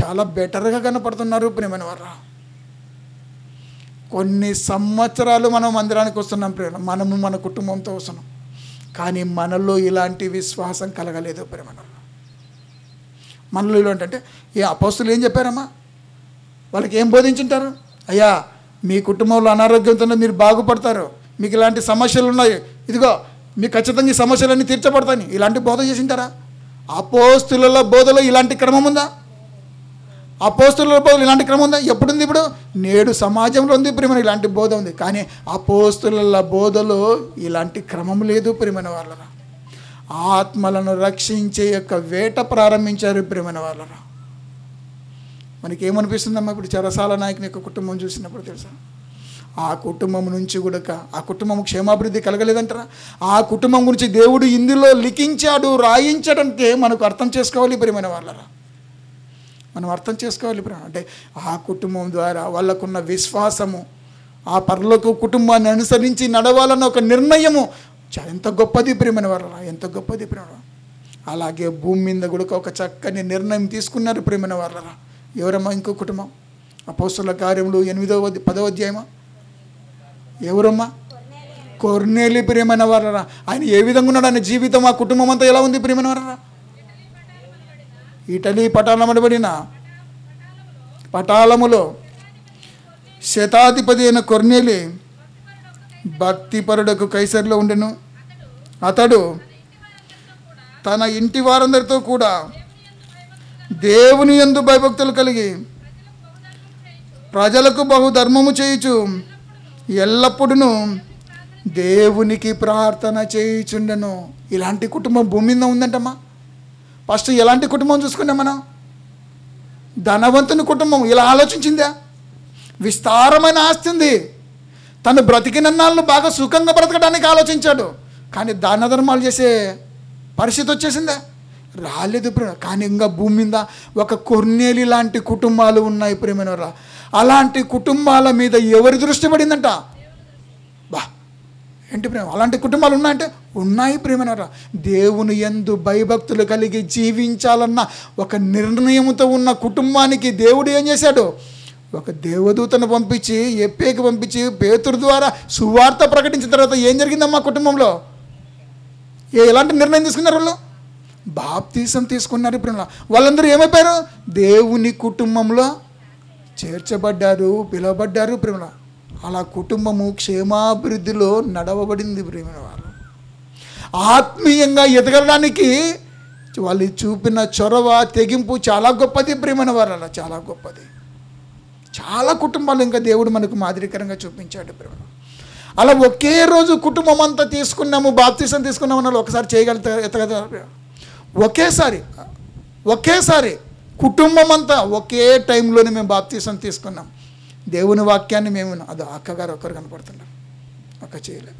చాలా బెటర్గా కనపడుతున్నారు ప్రియమైన వారు. కొన్ని సంవత్సరాలు మనం మందిరానికి వస్తున్నాం ప్రేమ, మనము మన కుటుంబంతో వస్తున్నాం, కానీ మనలో ఇలాంటి విశ్వాసం కలగలేదు ప్రేమ. మనలో ఇలాంటి అంటే ఏ అపోస్తులు ఏం చెప్పారమ్మా? వాళ్ళకి ఏం బోధించుంటారు? అయ్యా మీ కుటుంబంలో అనారోగ్యంతో మీరు బాగుపడతారు, మీకు ఇలాంటి సమస్యలు ఉన్నాయి, ఇదిగో మీకు ఖచ్చితంగా ఈ సమస్యలన్నీ తీర్చబడతాయి, ఇలాంటి బోధ చేసింటారా? అపోస్తుల బోధలో ఇలాంటి క్రమం ఉందా? అపోస్తుల బోధలు ఇలాంటి క్రమం ఉందా? ఎప్పుడుంది? ఇప్పుడు నేడు సమాజంలో ఉంది ప్రియమైన ఇలాంటి బోధ ఉంది, కానీ అపోస్తుల బోధలో ఇలాంటి క్రమం లేదు ప్రియమైన వాళ్ళరా. ఆత్మలను రక్షించే యొక్క వేట ప్రారంభించారు ప్రియమైన వాళ్ళరా. మనకేమనిపిస్తుందమ్మా ఇప్పుడు చెరసాల నాయకుని యొక్క కుటుంబం చూసినప్పుడు? తెలుసా, ఆ కుటుంబం నుంచి కూడా ఆ కుటుంబం క్షేమాభివృద్ధి కలగలేదంటారా? ఆ కుటుంబం గురించి దేవుడు ఇందులో లిఖించాడు, రాయించాడంటే మనకు అర్థం చేసుకోవాలి ప్రియమైన వాళ్ళరా. మనం అర్థం చేసుకోవాలి అంటే ఆ కుటుంబం ద్వారా వాళ్ళకున్న విశ్వాసము, ఆ పరలోక కుటుంబాన్ని అనుసరించి నడవాలన్న ఒక నిర్ణయము ఎంత గొప్పది ప్రియమైన వాళ్ళరా, ఎంత గొప్పది ప్రియమైన. అలాగే భూమి మీద కూడా ఒక చక్కని నిర్ణయం తీసుకున్నారు ప్రియమైన వాళ్ళరా. ఎవరమ్మా ఇంకో కుటుంబం? అపోస్తలుల కార్యములు 8-10 అధ్యాయమా? ఎవరమ్మా? కొర్నేలి ప్రియమైన వాళ్ళరా. ఆయన ఏ విధంగా ఉన్నాడు? ఆయన జీవితం, ఆ కుటుంబం అంతా ఎలా ఉంది ప్రియమైన వాళ్ళరా? ఇటలీ పటాలమనబడిన పటాలములో శతాధిపతి అయిన కొర్నేలి భక్తిపరుడకు కైసరులో ఉండెను. అతడు తన ఇంటి వారందరితో కూడా దేవుని యందు భయభక్తులు కలిగి ప్రజలకు బహుధర్మము చేయుచు ఎల్లప్పుడూ దేవునికి ప్రార్థన చేయుచుండెను. ఇలాంటి కుటుంబం భూమి మీద ఉందంటమ్మా. ఫస్ట్ ఎలాంటి కుటుంబం చూసుకున్నాం మనం? ధనవంతుని కుటుంబం. ఇలా ఆలోచించిందా? విస్తారమైన ఆస్తి ఉంది, తను బ్రతికినన్నాళ్ళు బాగా సుఖంగా బ్రతకడానికి ఆలోచించాడు, కానీ దాన ధర్మాలు చేసే పరిస్థితి వచ్చేసిందా? రాలేదు ప్రేమ. కానీ ఇంకా భూమి మీద ఒక కొర్నేలి లాంటి కుటుంబాలు ఉన్నాయి ప్రేమనరా. అలాంటి కుటుంబాల మీద ఎవరి దృష్టి పడిందంట? ఏంటి ప్రేమ? అలాంటి కుటుంబాలు ఉన్నాయంటే ఉన్నాయి ప్రేమనరా. దేవుని యందు భయభక్తులు కలిగి జీవించాలన్న ఒక నిర్ణయంతో ఉన్న కుటుంబానికి దేవుడు ఏం చేశాడు? ఒక దేవదూతను పంపించి, ఎప్పేకి పంపించి, పేతురు ద్వారా సువార్త ప్రకటించిన తర్వాత ఏం జరిగిందమ్మా కుటుంబంలో? ఎలాంటి నిర్ణయం తీసుకున్నారు వాళ్ళు? బాప్తీసం తీసుకున్నారు ప్రేమ. వాళ్ళందరూ ఏమైపోయారు? దేవుని కుటుంబంలో చేర్చబడ్డారు, పిలువబడ్డారు ప్రేమ. అలా కుటుంబము క్షేమాభివృద్ధిలో నడవబడింది ప్రేమ. వాళ్ళు ఆత్మీయంగా ఎదగడానికి వాళ్ళు చూపిన చొరవ, తెగింపు చాలా గొప్పది ప్రేమైన వారు. అలా చాలా గొప్పది. చాలా కుటుంబాలు ఇంకా దేవుడు మనకు మాదిరికరంగా చూపించాడు ప్రేమ. అలా ఒకే రోజు కుటుంబం అంతా తీసుకున్నాము, బాప్తీసం తీసుకున్నాము అన్న ఒకసారి చేయగలుగుతారు. ఒకేసారి కుటుంబం అంతా ఒకే టైంలోనే మేము బాప్తీసం తీసుకున్నాం. దేవుని వాక్యాన్ని మేము అది అక్కగారు ఒక్కరు కనపడుతున్నారు, అక్క చేయలేదు.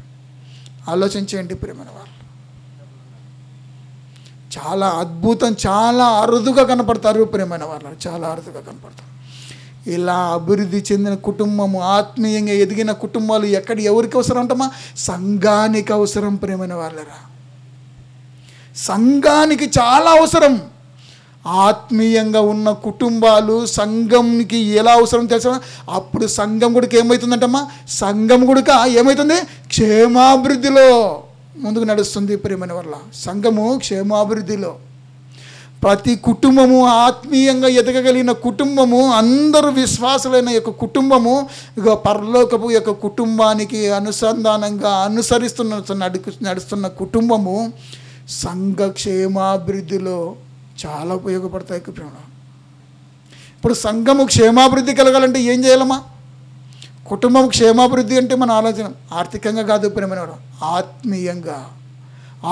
ఆలోచించేయండి ప్రేమైన వాళ్ళు. చాలా అద్భుతం, చాలా అరుదుగా కనపడతారు ప్రేమైన వాళ్ళు, చాలా అరుదుగా కనపడతారు. ఇలా అభివృద్ధి చెందిన కుటుంబము, ఆత్మీయంగా ఎదిగిన కుటుంబాలు ఎవరికి అవసరం అంటమ్మా? సంఘానికి అవసరం ప్రియమైన వాళ్ళరా. సంఘానికి చాలా అవసరం. ఆత్మీయంగా ఉన్న కుటుంబాలు సంఘంకి ఎలా అవసరం తెలుసా? అప్పుడు సంఘం కూడా ఏమవుతుందంటమ్మా? సంఘం కూడా ఏమవుతుంది? క్షేమాభివృద్ధిలో ముందుకు నడుస్తుంది ప్రియమైన వాళ్ళ. సంఘము క్షేమాభివృద్ధిలో. ప్రతి కుటుంబము ఆత్మీయంగా ఎదగగలిగిన కుటుంబము, అందరూ విశ్వాసులైన యొక్క కుటుంబము పరలోకపు యొక్క కుటుంబానికి అనుసంధానంగా నడుస్తున్న కుటుంబము సంఘ క్షేమాభివృద్ధిలో చాలా ఉపయోగపడతాయి ప్రేమ. ఇప్పుడు సంఘము క్షేమాభివృద్ధి కలగాలంటే ఏం చేయాలమ్మా? కుటుంబం క్షేమాభివృద్ధి అంటే మన ఆలోచన ఆర్థికంగా కాదు ప్రేమ,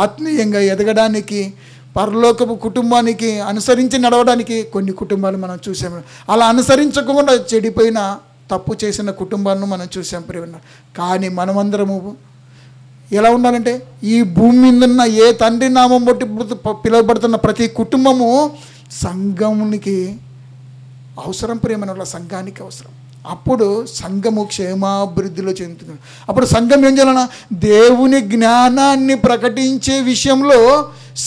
ఆత్మీయంగా ఎదగడానికి, పరలోకపు కుటుంబానికి అనుసరించి నడవడానికి కొన్ని కుటుంబాలు మనం చూసాము. అలా అనుసరించకుండా చెడిపోయిన తప్పు చేసిన కుటుంబాలను మనం చూసాం ప్రేమ. కానీ మనమందరము ఎలా ఉండాలంటే ఈ భూమి మీద ఉన్న ఏ తండ్రి నామం బట్టి పిలువబడుతున్న ప్రతి కుటుంబము సంఘమునికి అవసరం ప్రేమ, సంఘానికి అవసరం. అప్పుడు సంఘము క్షేమాభివృద్ధిలో చెందుతుంది. అప్పుడు సంఘం ఏం చేయాలన్నా? దేవుని జ్ఞానాన్ని ప్రకటించే విషయంలో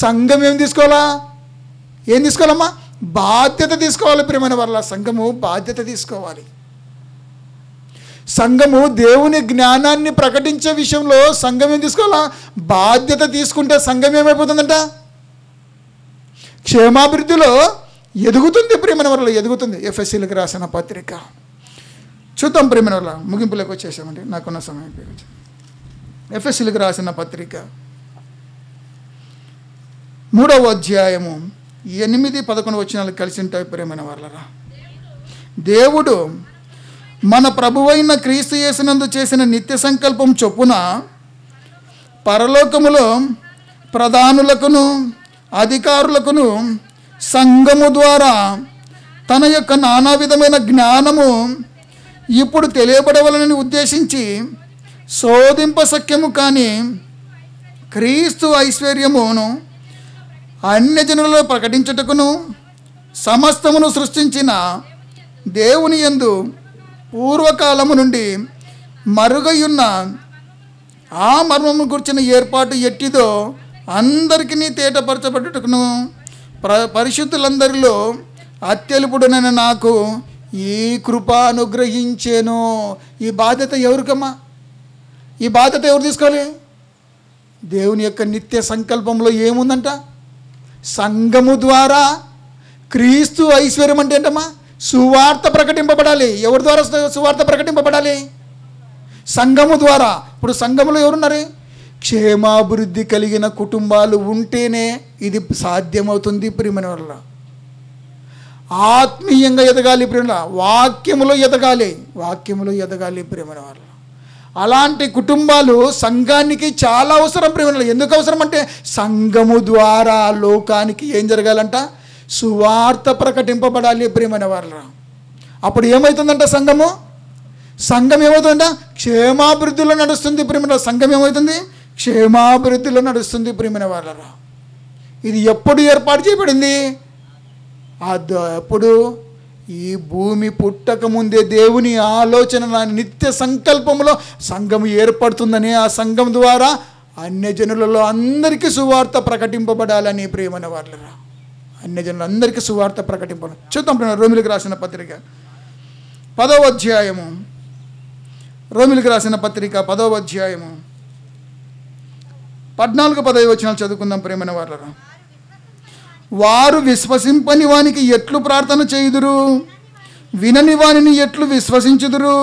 సంఘం ఏం తీసుకోవాలమ్మా? బాధ్యత తీసుకోవాలి ప్రియమైన వాళ్ళ. సంఘము బాధ్యత తీసుకోవాలి. సంఘము దేవుని జ్ఞానాన్ని ప్రకటించే విషయంలో సంఘం ఏం తీసుకోవాలా? బాధ్యత తీసుకుంటే సంఘం ఏమైపోతుందంట? క్షేమాభివృద్ధిలో ఎదుగుతుంది ప్రియమైన వాళ్ళ, ఎదుగుతుంది. ఎఫెసీలకు రాసిన పత్రిక చూద్దాం ప్రియమైన వాళ్ళ. ముగింపులోకి వచ్చేసామండి, నాకున్న సమయం ఉపయోగించి. ఎఫెసీలకు రాసిన పత్రిక 3వ అధ్యాయము 8-11 వచనాలు కలిసి ఉంటాయి ప్రియమైన వాళ్ళరా. దేవుడు మన ప్రభువైన క్రీస్తు యేసునందు చేసిన నిత్య సంకల్పం చొప్పున పరలోకములో ప్రధానులకును అధికారులకును సంఘము ద్వారా తన యొక్క నానా విధమైన జ్ఞానము ఇప్పుడు తెలియబడవలనని ఉద్దేశించి శోధింపశక్యము కాని క్రీస్తు ఐశ్వర్యమును అన్యజనులలో ప్రకటించుటకును సమస్తమును సృష్టించిన దేవుని యందు పూర్వకాలము నుండి మరుగయున్న ఆ మర్మము గుర్చిన ఏర్పాటు ఎట్టిదో అందరికీ తేటపరచబడుటకును పరిశుద్ధులందరిలో అత్యల్పుడునైన నాకు ఈ కృప అనుగ్రహించేను. ఈ బాధ్యత ఎవరికమ్మా? ఈ బాధ్యత ఎవరు తీసుకోవాలి? దేవుని యొక్క నిత్య సంకల్పంలో ఏముందంట? సంఘము ద్వారా క్రీస్తు ఐశ్వర్యం అంటే ఏంటమ్మా? సువార్త ప్రకటింపబడాలి. ఎవరి ద్వారా సువార్త ప్రకటింపబడాలి? సంఘము ద్వారా. ఇప్పుడు సంఘములో ఎవరున్నారు? క్షేమాభివృద్ధి కలిగిన కుటుంబాలు ఉంటేనే ఇది సాధ్యమవుతుంది ప్రియమైన వల్ల. ఆత్మీయంగా ఎదగాలి ప్రియమైన, వాక్యములో ఎదగాలి ప్రియమైన వల్ల. అలాంటి కుటుంబాలు సంఘానికి చాలా అవసరం ప్రియమైన. ఎందుకు అవసరం అంటే సంఘము ద్వారా లోకానికి ఏం జరగాలంట? సువార్త ప్రకటింపబడాలి ప్రియమైన వాళ్ళ. అప్పుడు ఏమవుతుందంట? సంఘం ఏమవుతుందంట? క్షేమాభివృద్ధిలో నడుస్తుంది ప్రియమైన. సంఘం ఏమవుతుంది? క్షేమాభివృద్ధిలో నడుస్తుంది ప్రియమైన వాళ్ళ. ఇది ఎప్పుడు ఏర్పాటు చేయబడింది? అప్పుడు ఈ భూమి పుట్టక ముందే దేవుని ఆలోచన నిత్య సంకల్పంలో సంఘము ఏర్పడుతుందని, ఆ సంఘం ద్వారా అన్యజనులలో అందరికీ సువార్త ప్రకటింపబడాలని ప్రియమైన వాళ్ళరా. అన్యజనులు అందరికీ సువార్త ప్రకటింపడం. చూద్దాం రోమిలకు రాసిన పత్రిక 10వ అధ్యాయము. రోమిలకు రాసిన పత్రిక 10వ అధ్యాయము 14-15 వచనాలు చదువుకుందాం ప్రియమైన వాళ్ళరా. వారు విశ్వసింపని వానికి ఎట్లు ప్రార్థన చేయుదురు? వినని వానిని ఎట్లు విశ్వసించుదురు?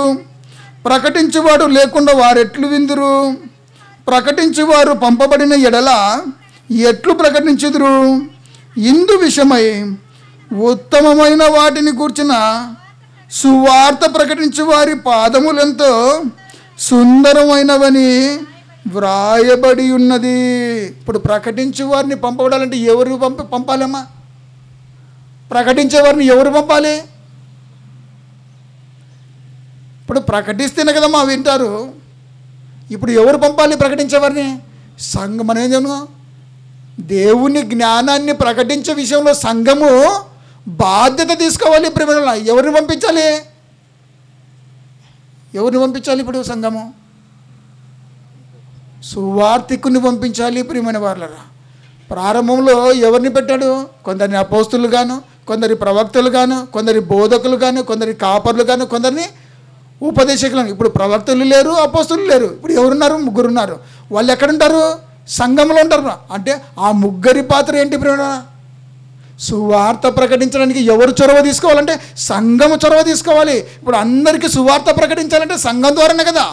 ప్రకటించువాడు లేకుండా వారెట్లు విందురు? ప్రకటించువారు పంపబడిన ఎడల ఎట్లు ప్రకటించుదురు? ఇందు విషయమై ఉత్తమమైన వాటిని కూర్చిన సువార్త ప్రకటించు వారి పాదములెంతో సుందరమైనవని వ్రాయబడి ఉన్నది. ఇప్పుడు ప్రకటించే వారిని పంపబడాలంటే ఎవరు పంపాలమ్మా? ప్రకటించే వారిని ఎవరు పంపాలి? ఇప్పుడు ప్రకటిస్తేనే కదమ్మా వింటారు. ఇప్పుడు ఎవరు పంపాలి ప్రకటించేవారిని? సంఘం. మనం ఏం చేయాలి? దేవుని జ్ఞానాన్ని ప్రకటించే విషయంలో సంఘము బాధ్యత తీసుకోవాలి ప్రేమ. ఎవరిని పంపించాలి? ఎవరిని పంపించాలి ఇప్పుడు సంఘము? సువార్తికుని పంపించాలి ప్రియమైన వాళ్ళరా. ప్రారంభంలో ఎవరిని పెట్టాడు? కొందరిని అపోస్తులు గాను, కొందరి ప్రవక్తలు గాను, కొందరి బోధకులు గాను, కొందరి కాపర్లు గాను, కొందరిని ఉపదేశకులను. ఇప్పుడు ప్రవక్తలు లేరు, అపోస్తులు లేరు. ఇప్పుడు ఎవరున్నారు? ముగ్గురు ఉన్నారు. వాళ్ళు ఎక్కడుంటారు? సంఘంలో ఉంటారు. అంటే ఆ ముగ్గురి పాత్ర ఏంటి ప్రియమైన? సువార్త ప్రకటించడానికి ఎవరు చొరవ తీసుకోవాలంటే సంఘము చొరవ తీసుకోవాలి. ఇప్పుడు అందరికీ సువార్త ప్రకటించాలంటే సంఘం ద్వారానే కదా.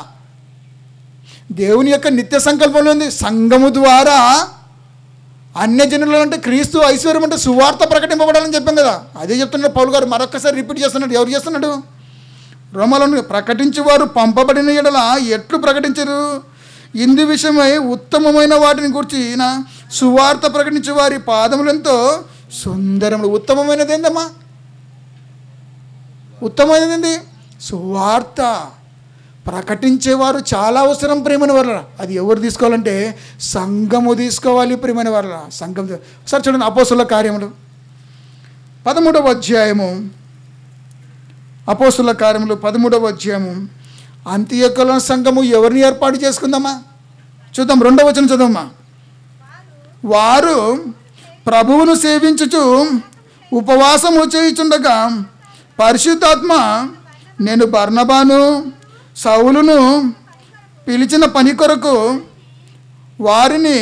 దేవుని యొక్క నిత్య సంకల్పంలో ఉంది సంఘము ద్వారా అన్యజనులు అంటే క్రీస్తు ఐశ్వర్యం అంటే సువార్త ప్రకటింపబడాలని చెప్పాం కదా. అదే చెప్తున్నాడు పౌలు గారు, మరొకసారి రిపీట్ చేస్తున్నాడు. ఎవరు చేస్తున్నాడు? రోమలను ప్రకటించేవారు పంపబడిన ఎడల ఎట్లు ప్రకటించరు? ఇందు విషయమై ఉత్తమమైన వాటిని గురించి సువార్త ప్రకటించే వారి పాదములెంతో సుందరములు. ఉత్తమమైనది ఏందమ్మా? ఉత్తమమైనది ఏంది? సువార్త ప్రకటించేవారు చాలా అవసరం ప్రియమైన వాళ్ళ. అది ఎవరు తీసుకోవాలంటే సంఘము తీసుకోవాలి ప్రియమైన వాళ్ళ. సంఘం. ఒకసారి చూడండి అపోస్తుల కార్యములు 13వ అధ్యాయము. అపోస్తుల కార్యములు 13వ అధ్యాయము. అంతియొక్కల సంఘము ఎవరిని ఏర్పాటు చేసుకుందామా? చూద్దాం, 2వ వచనం చదవమ్మా. వారు ప్రభువును సేవించుచు ఉపవాసము చేయుచుండగా పరిశుద్ధాత్మ నేను బర్నబాను సౌలును పిలిచిన పని కొరకు వారిని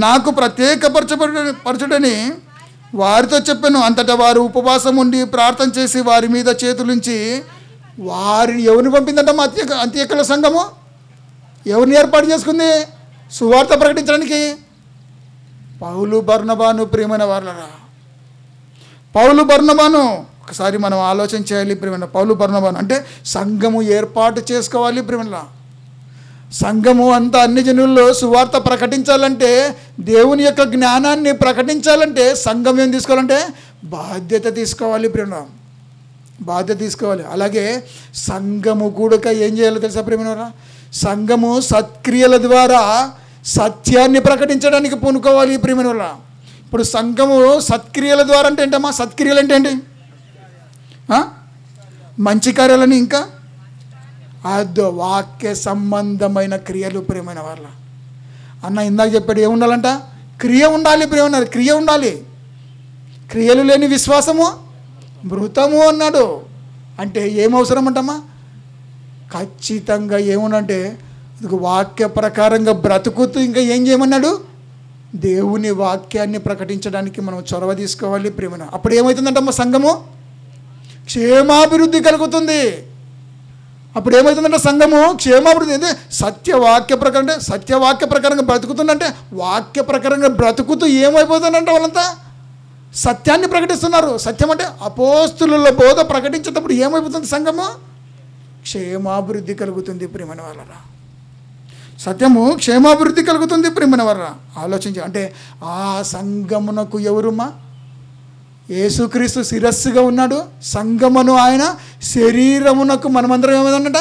నాకు ప్రత్యేకపరచబడని వారితో చెప్పాను. అంతటా వారు ఉపవాసం ఉండి ప్రార్థన చేసి వారి మీద చేతులుంచి వారిని ఎవరిని పంపిందంటమ్మా? అంత్యొక్కల సంఘము ఎవరిని ఏర్పాటు చేసుకుంది సువార్త ప్రకటించడానికి? పౌలు బర్నబాను ప్రియమైన వాళ్ళరా. పౌలు బర్నబాను ఒకసారి మనం ఆలోచన చేయాలి ప్రియమైన. పౌలు బర్నబాను అంటే సంఘము ఏర్పాటు చేసుకోవాలి ప్రియమైన. సంఘము అంతా అన్ని జనుల్లో సువార్త ప్రకటించాలంటే, దేవుని యొక్క జ్ఞానాన్ని ప్రకటించాలంటే సంఘం ఏం తీసుకోవాలంటే బాధ్యత తీసుకోవాలి ప్రియమైన. బాధ్యత తీసుకోవాలి. అలాగే సంఘము కూడా ఏం చేయాలో తెలుసా ప్రియమైన? సంఘము సత్క్రియల ద్వారా సత్యాన్ని ప్రకటించడానికి పూనుకోవాలి ప్రియమైన వాళ్ళ. ఇప్పుడు సంఘము సత్క్రియల ద్వారా అంటే ఏంటమ్మా? సత్క్రియలు అంటే ఏంటి? మంచి కార్యాలని, ఇంకా అదో వాక్య సంబంధమైన క్రియలు ప్రియమైన వాళ్ళ. అన్న ఇందాక చెప్పాడు ఏముండాలంట? క్రియ ఉండాలి ప్రియమైన. క్రియ ఉండాలి. క్రియలు లేని విశ్వాసము మృతము అన్నాడు. అంటే ఏమవసరం అంటమ్మా? ఖచ్చితంగా ఏముందంటే వాక్య ప్రకారంగా బ్రతుకుతూ ఇంకా ఏం చేయమన్నాడు? దేవుని వాక్యాన్ని ప్రకటించడానికి మనం చొరవ తీసుకోవాలి ప్రియమైన. అప్పుడు ఏమవుతుందంటమ్మా? సంఘము క్షేమాభివృద్ధి కలుగుతుంది. అప్పుడు ఏమవుతుందంటే సంఘము క్షేమాభివృద్ధి. అంటే సత్యవాక్య ప్రకారం, అంటే సత్యవాక్య ప్రకారంగా బ్రతుకుతుందంటే వాక్య ప్రకారంగా బ్రతుకుతూ ఏమైపోతుందంటే వాళ్ళంతా సత్యాన్ని ప్రకటిస్తున్నారు. సత్యం అంటే అపోస్తుల బోధ ప్రకటించేటప్పుడు ఏమైపోతుంది? సంఘము క్షేమాభివృద్ధి కలుగుతుంది ప్రియమైన వాళ్ళరా. సత్యము క్షేమాభివృద్ధి కలుగుతుంది ప్రియమైన వాళ్ళరా. ఆలోచించి అంటే ఆ సంఘమునకు ఎవరుమా? యేసుక్రీస్తు శిరస్సుగా ఉన్నాడు. సంఘమును ఆయన శరీరమునకు మనమందరం ఏమైందన్నట?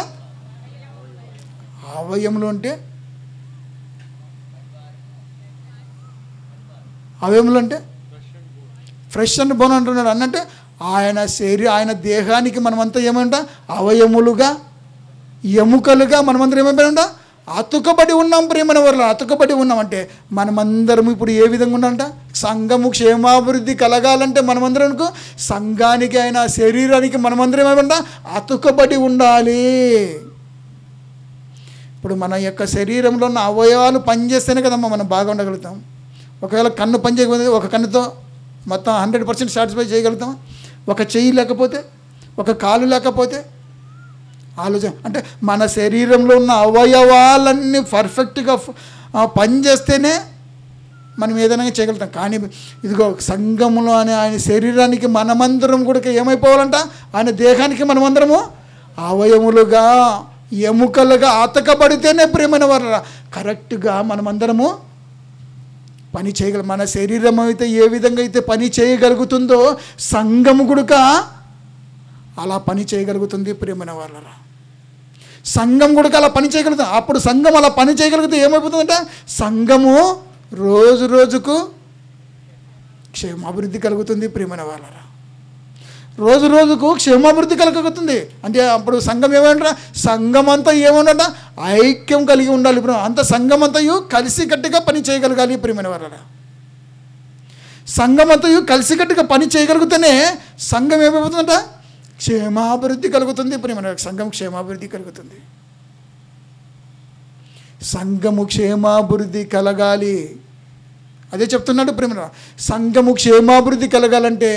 అవయములు అంటే అవయములు అంటే ఫ్రెష్ అండ్ బోన్ అంటున్నాడు. అన్నంటే ఆయన దేహానికి మనమంతా ఏమంట? అవయములుగా, ఎముకలుగా మనమందరం ఏమైపోయినంట? అతుకబడి ఉన్నాం ప్రియమైన వాళ్ళ. అతుకబడి ఉన్నామంటే మనమందరం ఇప్పుడు ఏ విధంగా ఉన్నామంట? సంఘము క్షేమాభివృద్ధి కలగాలంటే మనమందరంకు సంఘానికి ఆయన శరీరానికి మనమందరం ఏమంట? అతుకబడి ఉండాలి. ఇప్పుడు మన యొక్క శరీరంలో ఉన్న అవయవాలు పనిచేస్తేనే కదమ్మా మనం బాగా ఉండగలుగుతాం. ఒకవేళ కన్ను పని చేయకపోతే ఒక కన్నుతో మొత్తం 100% సాటిస్ఫై చేయగలుగుతాం. ఒక చెయ్యి లేకపోతే, ఒక కాలు లేకపోతే ఆలోచన అంటే మన శరీరంలో ఉన్న అవయవాలన్నీ పర్ఫెక్ట్గా పనిచేస్తేనే మనం ఏదైనా చేయగలుగుతాం. కానీ ఇదిగో సంఘములో అనే ఆయన శరీరానికి మనమందరం కూడా ఏమైపోవాలంట? ఆయన దేహానికి మనమందరము అవయములుగా, ఎముకలుగా అతకబడితేనే ప్రియమైన వారు కరెక్ట్గా మనమందరము పని చేయగలం. మన శరీరం అయితే ఏ విధంగా అయితే పని చేయగలుగుతుందో సంఘము కూడా అలా పని చేయగలుగుతుంది ప్రియమైన వాళ్ళరా. సంఘం కూడా అలా పని చేయగలుగుతుంది. అప్పుడు సంఘం అలా పని చేయగలిగితే ఏమైపోతుందంటే సంఘము రోజు రోజుకు క్షేమాభివృద్ధి కలుగుతుంది ప్రియమైన వాళ్ళరా. రోజు రోజుకు క్షేమాభివృద్ధి కలుగుతుంది. అంటే అప్పుడు సంఘం ఏమంటారా, సంఘం అంతా ఏమన్నా ఐక్యం కలిగి ఉండాలి. ఇప్పుడు అంత సంఘం అంతయు కలిసికట్టుగా పని చేయగలగాలి. ప్రియమైన వారరా, సంఘం అంతయు కలిసికట్టుగా పని చేయగలిగితేనే సంఘం ఏమైపోతుందంట, క్షేమాభివృద్ధి కలుగుతుంది. ప్రియమైన సంఘం క్షేమాభివృద్ధి కలుగుతుంది. సంఘము క్షేమాభివృద్ధి కలగాలి. అదే చెప్తున్నాడు ప్రేమ. సంఘము క్షేమాభివృద్ధి కలగాలంటే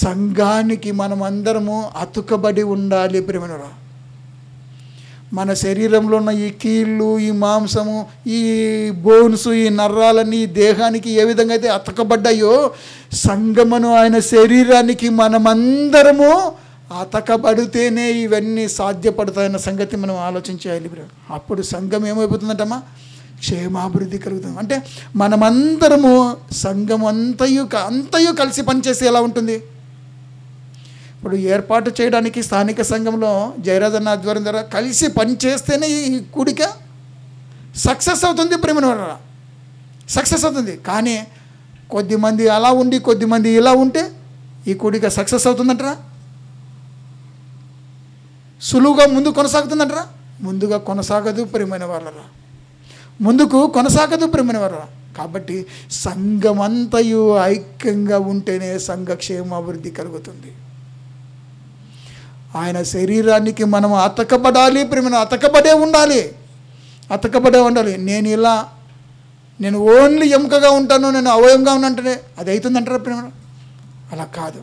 సంఘానికి మనం అందరము అతుకబడి ఉండాలి. ప్రేమరా, మన శరీరంలో ఉన్న ఈ కీళ్ళు, ఈ మాంసము, ఈ బోన్స్, ఈ నర్రాలన్నీ దేహానికి ఏ విధంగా అయితే అతకబడ్డాయో, సంఘమును ఆయన శరీరానికి మనమందరము అతకబడితేనే ఇవన్నీ సాధ్యపడతాయన్న సంగతి మనం ఆలోచించాలి. అప్పుడు సంఘం ఏమైపోతుందంటమ్మా, క్షేమాభివృద్ధి కలుగుతుంది. అంటే మనమందరము సంఘం అంతయు కలిసి పనిచేసి ఎలా ఉంటుంది. ఇప్పుడు ఏర్పాటు చేయడానికి స్థానిక సంఘంలో జయరాజన్న ఆధ్వర్యం ద్వారా కలిసి పనిచేస్తేనే ఈ కూడిక సక్సెస్ అవుతుంది. ప్రేమను సక్సెస్ అవుతుంది. కానీ కొద్దిమంది అలా ఉండి కొద్దిమంది ఇలా ఉంటే ఈ కూడిక సక్సెస్ అవుతుందంటారా, సులువుగా ముందు కొనసాగుతుందంటారా? ముందుగా కొనసాగదు ప్రియమైన వాళ్ళరా, ముందుకు కొనసాగదు ప్రియమైన వాళ్ళరా. కాబట్టి సంఘమంతయు ఐక్యంగా ఉంటేనే సంఘ క్షేమాభివృద్ధి కలుగుతుంది. ఆయన శరీరానికి మనం అతకబడాలి ప్రియమైన, అతకబడే ఉండాలి. నేను ఓన్లీ ఎముకగా ఉంటాను, నేను అవయవంగా ఉన్నంటే అది అవుతుందంటారా ప్రియమైన? అలా కాదు.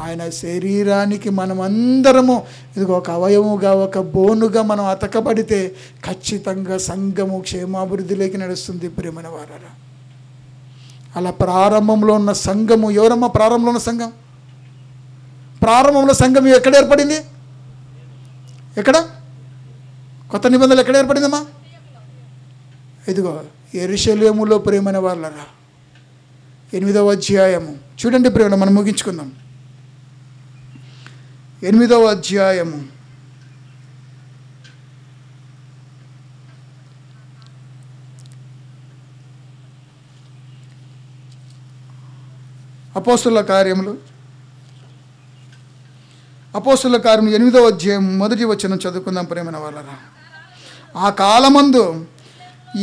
ఆయన శరీరానికి మనమందరము ఇదిగో ఒక అవయముగా, ఒక బోనుగా మనం అతకబడితే ఖచ్చితంగా సంఘము క్షేమాభివృద్ధిలోకి నడుస్తుంది ప్రియమైన వారరా. అలా ప్రారంభంలో ఉన్న సంఘము ఎవరమ్మా? ప్రారంభంలో ఉన్న సంఘం, ప్రారంభంలో సంఘం ఎక్కడ ఏర్పడింది? ఎక్కడ? కొత్త నిబంధనలు ఎక్కడ ఏర్పడిందమ్మా? ఇదిగో యెరూషలేములో ప్రియమైన వాళ్ళరా. 8వ అధ్యాయము చూడండి ప్రియమైన, మనం ముగించుకుందాం. 8వ అధ్యాయము అపోస్తుల కార్యములు 8వ అధ్యాయం 1వ వచనం చదువుకుందాం ప్రేమైన వాళ్ళరా. ఆ కాలమందు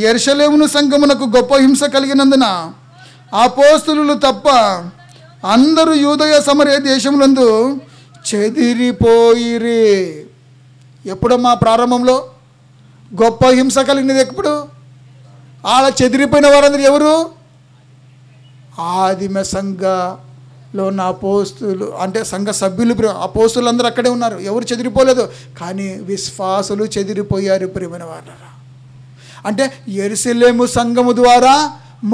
యెరూషలేము సంఘమునకు గొప్ప హింస కలిగినందున అపోస్తులు తప్ప అందరూ యూదయ సమరయ దేశములందు చెదిరిపోయిరి. ఎప్పుడమ్మా? ప్రారంభంలో గొప్ప హింస కలిగినది ఎప్పుడు? అలా చెదిరిపోయిన వారందరూ ఎవరు? ఆదిమ సంఘలో ఉన్న అపోస్తులు, అంటే సంఘ సభ్యులు. అపోస్తులు అందరూ అక్కడే ఉన్నారు, ఎవరు చెదిరిపోలేదు. కానీ విశ్వాసులు చెదిరిపోయారు ప్రియమైన వారరా. అంటే యెరూషలేము సంఘము ద్వారా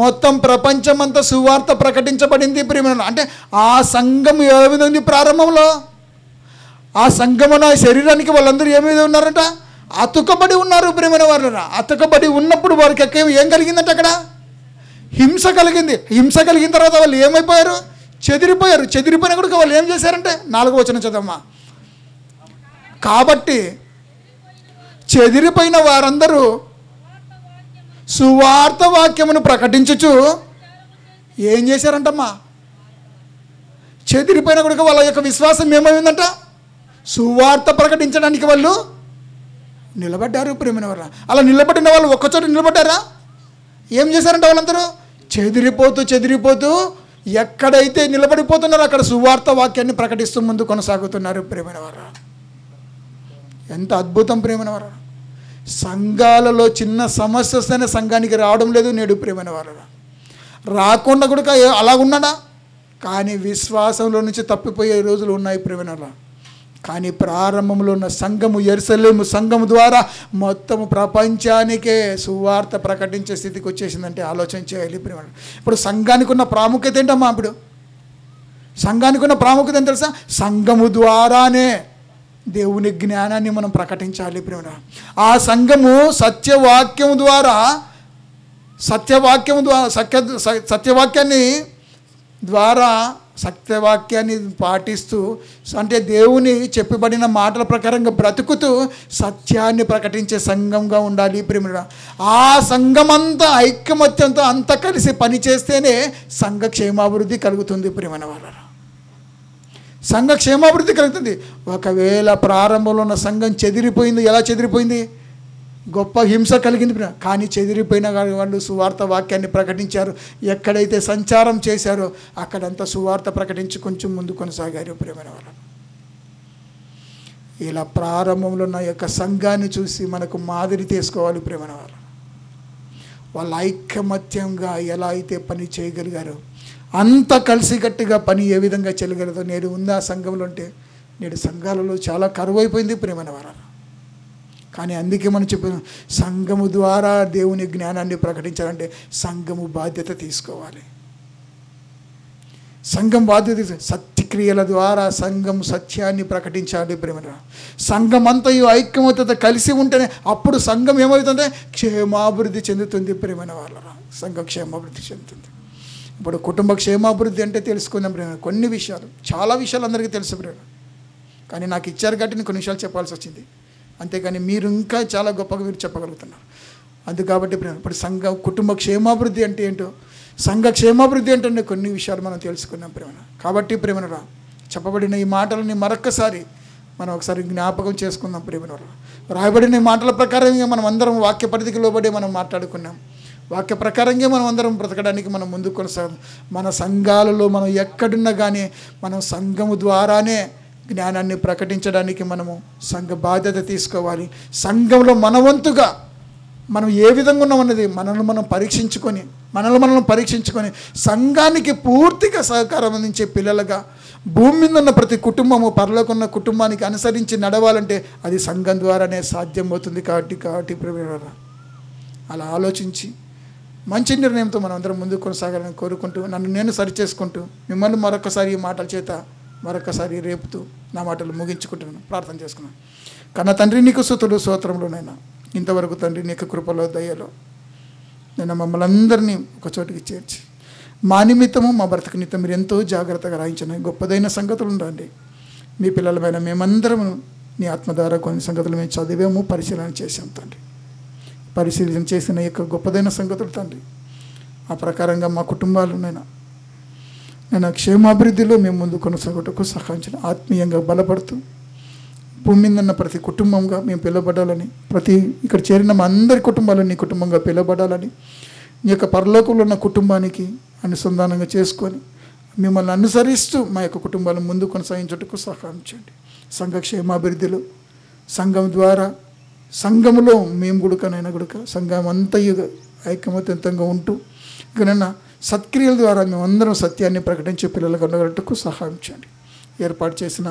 మొత్తం ప్రపంచమంతా సువార్త ప్రకటించబడింది ప్రియమైన. అంటే ఆ సంఘం ఏ విధంగా ఉంది ప్రారంభంలో? ఆ సంఘమున శరీరానికి వాళ్ళందరూ ఏమేది ఉన్నారంట? అతుకబడి ఉన్నారు ప్రియమైన వారరా. అతుకబడి ఉన్నప్పుడు వారికి ఏం కలిగిందంటే అక్కడ హింస కలిగింది. హింస కలిగిన తర్వాత వాళ్ళు ఏమైపోయారు? చెదిరిపోయారు. చెదిరిపోయిన కూడా వాళ్ళు ఏం చేశారంటే 4వ వచనం చదవమ్మా. కాబట్టి చెదిరిపోయిన వారందరూ సువార్త వాక్యమును ప్రకటించుచు ఏం చేశారంటమ్మా? చెదిరిపోయిన కూడా వాళ్ళ యొక్క విశ్వాసం ఏమైందంట? సువార్త ప్రకటించడానికి వాళ్ళు నిలబడ్డారు ప్రియమైన వారు. అలా నిలబడిన వాళ్ళు ఒక్కచోట నిలబడ్డారా? ఏం చేశారంటే వాళ్ళందరూ చెదిరిపోతూ ఎక్కడైతే నిలబడిపోతున్నారో అక్కడ సువార్త వాక్యాన్ని ప్రకటిస్తూ ముందు కొనసాగుతున్నారు ప్రియమైన వారు. ఎంత అద్భుతం ప్రియమైన వారు. సంఘాలలో చిన్న సమస్య వస్తేనే సంఘానికి రావడం లేదు నేడు ప్రియమైన వారు. రాకుండా కూడా అలా ఉన్నాడా? కానీ విశ్వాసంలో నుంచి తప్పిపోయే రోజులు ఉన్నాయి ప్రియమైన వారు. కానీ ప్రారంభంలో ఉన్న సంఘము, యెరూషలేము సంఘము ద్వారా మొత్తము ప్రపంచానికే సువార్త ప్రకటించే స్థితికి వచ్చేసిందంటే ఆలోచన చేయాలి ప్రియమైన. ఇప్పుడు సంఘానికి ఉన్న ప్రాముఖ్యత ఏంటమ్మా? ఇప్పుడు సంఘానికి ఉన్న ప్రాముఖ్యత ఏంటి తెలుసా? సంఘము ద్వారానే దేవుని జ్ఞానాన్ని మనం ప్రకటించాలి ప్రియమైన. ఆ సంఘము సత్యవాక్యము ద్వారా సత్యవాక్యాన్ని పాటిస్తూ, అంటే దేవుని చెప్పబడిన మాటల ప్రకారంగా బ్రతుకుతూ సత్యాన్ని ప్రకటించే సంఘంగా ఉండాలి ప్రియమైన. ఆ సంఘమంతా ఐకమత్యంతో అంతా కలిసి పనిచేస్తేనే సంఘ క్షేమాభివృద్ధి కలుగుతుంది ప్రియమైన వాళ్ళ. సంఘ క్షేమాభివృద్ధి కలుగుతుంది. ఒకవేళ ప్రారంభంలో ఉన్న సంఘం చెదిరిపోయింది, ఎలా చెదిరిపోయింది? గొప్ప హింస కలిగింది. కానీ చెదిరిపోయిన వాళ్ళు సువార్త వాక్యాన్ని ప్రకటించారు. ఎక్కడైతే సంచారం చేశారో అక్కడంతా సువార్త ప్రకటించి కొంచెం ముందు కొనసాగారు. ప్రియమైన వాళ్ళు, ఇలా ప్రారంభంలో ఉన్న యొక్క సంఘాన్ని చూసి మనకు మాదిరి తీసుకోవాలి. ప్రియమైన వాళ్ళు, వాళ్ళ ఐకమత్యంగా ఎలా అయితే పని చేయగలిగారో, అంత కలిసికట్టుగా పని ఏ విధంగా చేయగలదో నేడు ఉంది ఆ సంఘంలో. అంటే నేడు సంఘాలలో చాలా కరువైపోయింది. ప్రియమైన వారు, కానీ అందుకే మనం చెప్పిన సంఘము ద్వారా దేవుని జ్ఞానాన్ని ప్రకటించాలంటే సంఘము బాధ్యత తీసుకోవాలి. సంఘం బాధ్యత, సత్యక్రియల ద్వారా సంఘం సత్యాన్ని ప్రకటించాలి. ప్రేమ సంఘం అంతయు ఐక్యమత్యత కలిసి ఉంటేనే అప్పుడు సంఘం ఏమవుతుందంటే క్షేమాభివృద్ధి చెందుతుంది. ప్రేమైన వాళ్ళ సంఘం క్షేమాభివృద్ధి చెందుతుంది. ఇప్పుడు కుటుంబ క్షేమాభివృద్ధి అంటే తెలుసుకుందాం ప్రేమ. కొన్ని విషయాలు, చాలా విషయాలు అందరికీ తెలుసు ప్రేమ, కానీ నాకు ఇచ్చారు కాబట్టి నేను కొన్ని విషయాలు చెప్పాల్సి వచ్చింది. అంతేకాని మీరు ఇంకా చాలా గొప్పగా మీరు చెప్పగలుగుతున్నారు. అందు కాబట్టి ప్రేమ, ఇప్పుడు కుటుంబ క్షేమాభివృద్ధి అంటే ఏంటో, సంఘ క్షేమాభివృద్ధి అంటే కొన్ని విషయాలు మనం తెలుసుకున్నాం ప్రేమ. కాబట్టి ప్రేమనరా, చెప్పబడిన ఈ మాటలని మరొక్కసారి మనం ఒకసారి జ్ఞాపకం చేసుకుందాం ప్రేమనరా. రాయబడిన ఈ మాటల ప్రకారంగా మనం అందరం వాక్య పరిధికి లోబడి మనం మాట్లాడుకున్నాం. వాక్య ప్రకారంగా మనం అందరం బ్రతకడానికి మనం ముందుకు కొనసాగం. మన సంఘాలలో మనం ఎక్కడున్నా కానీ మనం సంఘము ద్వారానే జ్ఞానాన్ని ప్రకటించడానికి మనము సంఘ బాధ్యత తీసుకోవాలి. సంఘంలో మన వంతుగా మనం ఏ విధంగా ఉన్నామన్నది మనల్ని మనం పరీక్షించుకొని సంఘానికి పూర్తిగా సహకారం అందించే పిల్లలుగా భూమి మీద ఉన్న ప్రతి కుటుంబము పరలోకున్న కుటుంబానికి అనుసరించి నడవాలంటే అది సంఘం ద్వారానే సాధ్యమవుతుంది. కాబట్టి ప్రియమైన అలా ఆలోచించి మంచి నిర్ణయంతో మనం అందరం ముందుకు కొనసాగాలని కోరుకుంటూ, నన్ను నేను సరిచేసుకుంటూ మిమ్మల్ని మరొకసారి ఈ మాటల చేత మరొకసారి రేపుతూ నా మాటలు ముగించుకుంటున్నాను. ప్రార్థన చేసుకున్నాను. కన్న తండ్రి, నీకు స్తుతులు స్తోత్రములునైనా. ఇంతవరకు తండ్రి నీకు కృపలో దయలో నేను మమ్మల్ని అందరినీ ఒక చోటికి చేర్చి మా నిమిత్తము మా బ్రతుకు నిమిత్తం మీరు ఎంతో జాగ్రత్తగా రాయించిన గొప్పదైన సంగతులు ఉండండి. మీ పిల్లలమైన మేమందరము నీ ఆత్మ ద్వారా కొన్ని సంగతులు మేము చదివాము, పరిశీలన చేసాం తండ్రి. పరిశీలన చేసిన యొక్క గొప్పదైన సంగతులు తండ్రి, ఆ ప్రకారంగా మా కుటుంబాలునైనా నేను క్షేమాభివృద్ధిలో మేము ముందు కొనసాగుటకు సహాయించిన ఆత్మీయంగా బలపడుతూ భూమి మీద ఉన్న ప్రతి కుటుంబంగా మేము పిలువబడాలని, ప్రతి ఇక్కడ చేరిన మా అందరి కుటుంబాలు నీ కుటుంబంగా పిలువబడాలని, నీ యొక్క పరలోకంలో ఉన్న కుటుంబానికి అనుసంధానంగా చేసుకొని మిమ్మల్ని అనుసరిస్తూ మా యొక్క కుటుంబాలను ముందు కొనసాగించుటకు సహాయం చేయండి. సంఘ క్షేమాభివృద్ధిలో సంఘం ద్వారా సంఘములో మేము గుడకనైనా గుడక సంఘం అంతయుగా ఐకమత్యంగా ఉంటూ ఇకనైనా సత్క్రియల ద్వారా మేమందరం సత్యాన్ని ప్రకటించే పిల్లలకు ఉండగలటకు సహాయం చేయండి. ఏర్పాటు చేసిన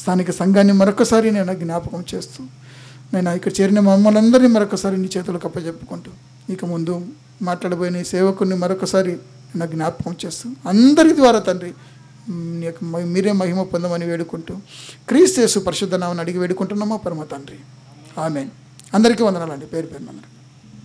స్థానిక సంఘాన్ని మరొకసారి నేను జ్ఞాపకం చేస్తూ నేను ఇక్కడ చేరిన మమ్మల్ని అందరినీ మరొకసారి నీ చేతులకు అప్పచెప్పుకుంటూ ఇక ముందు మాట్లాడబోయిన ఈ సేవకుని మరొకసారి నేను జ్ఞాపకం చేస్తూ అందరి ద్వారా తండ్రి మీరే మహిమ పొందమని వేడుకుంటూ క్రీస్తు యేసు పరిశుద్ధ నామమున అడిగి వేడుకుంటున్నామా పరమ తండ్రి. ఆమేన్. అందరికీ వందనాలండి, పేరు పేరున.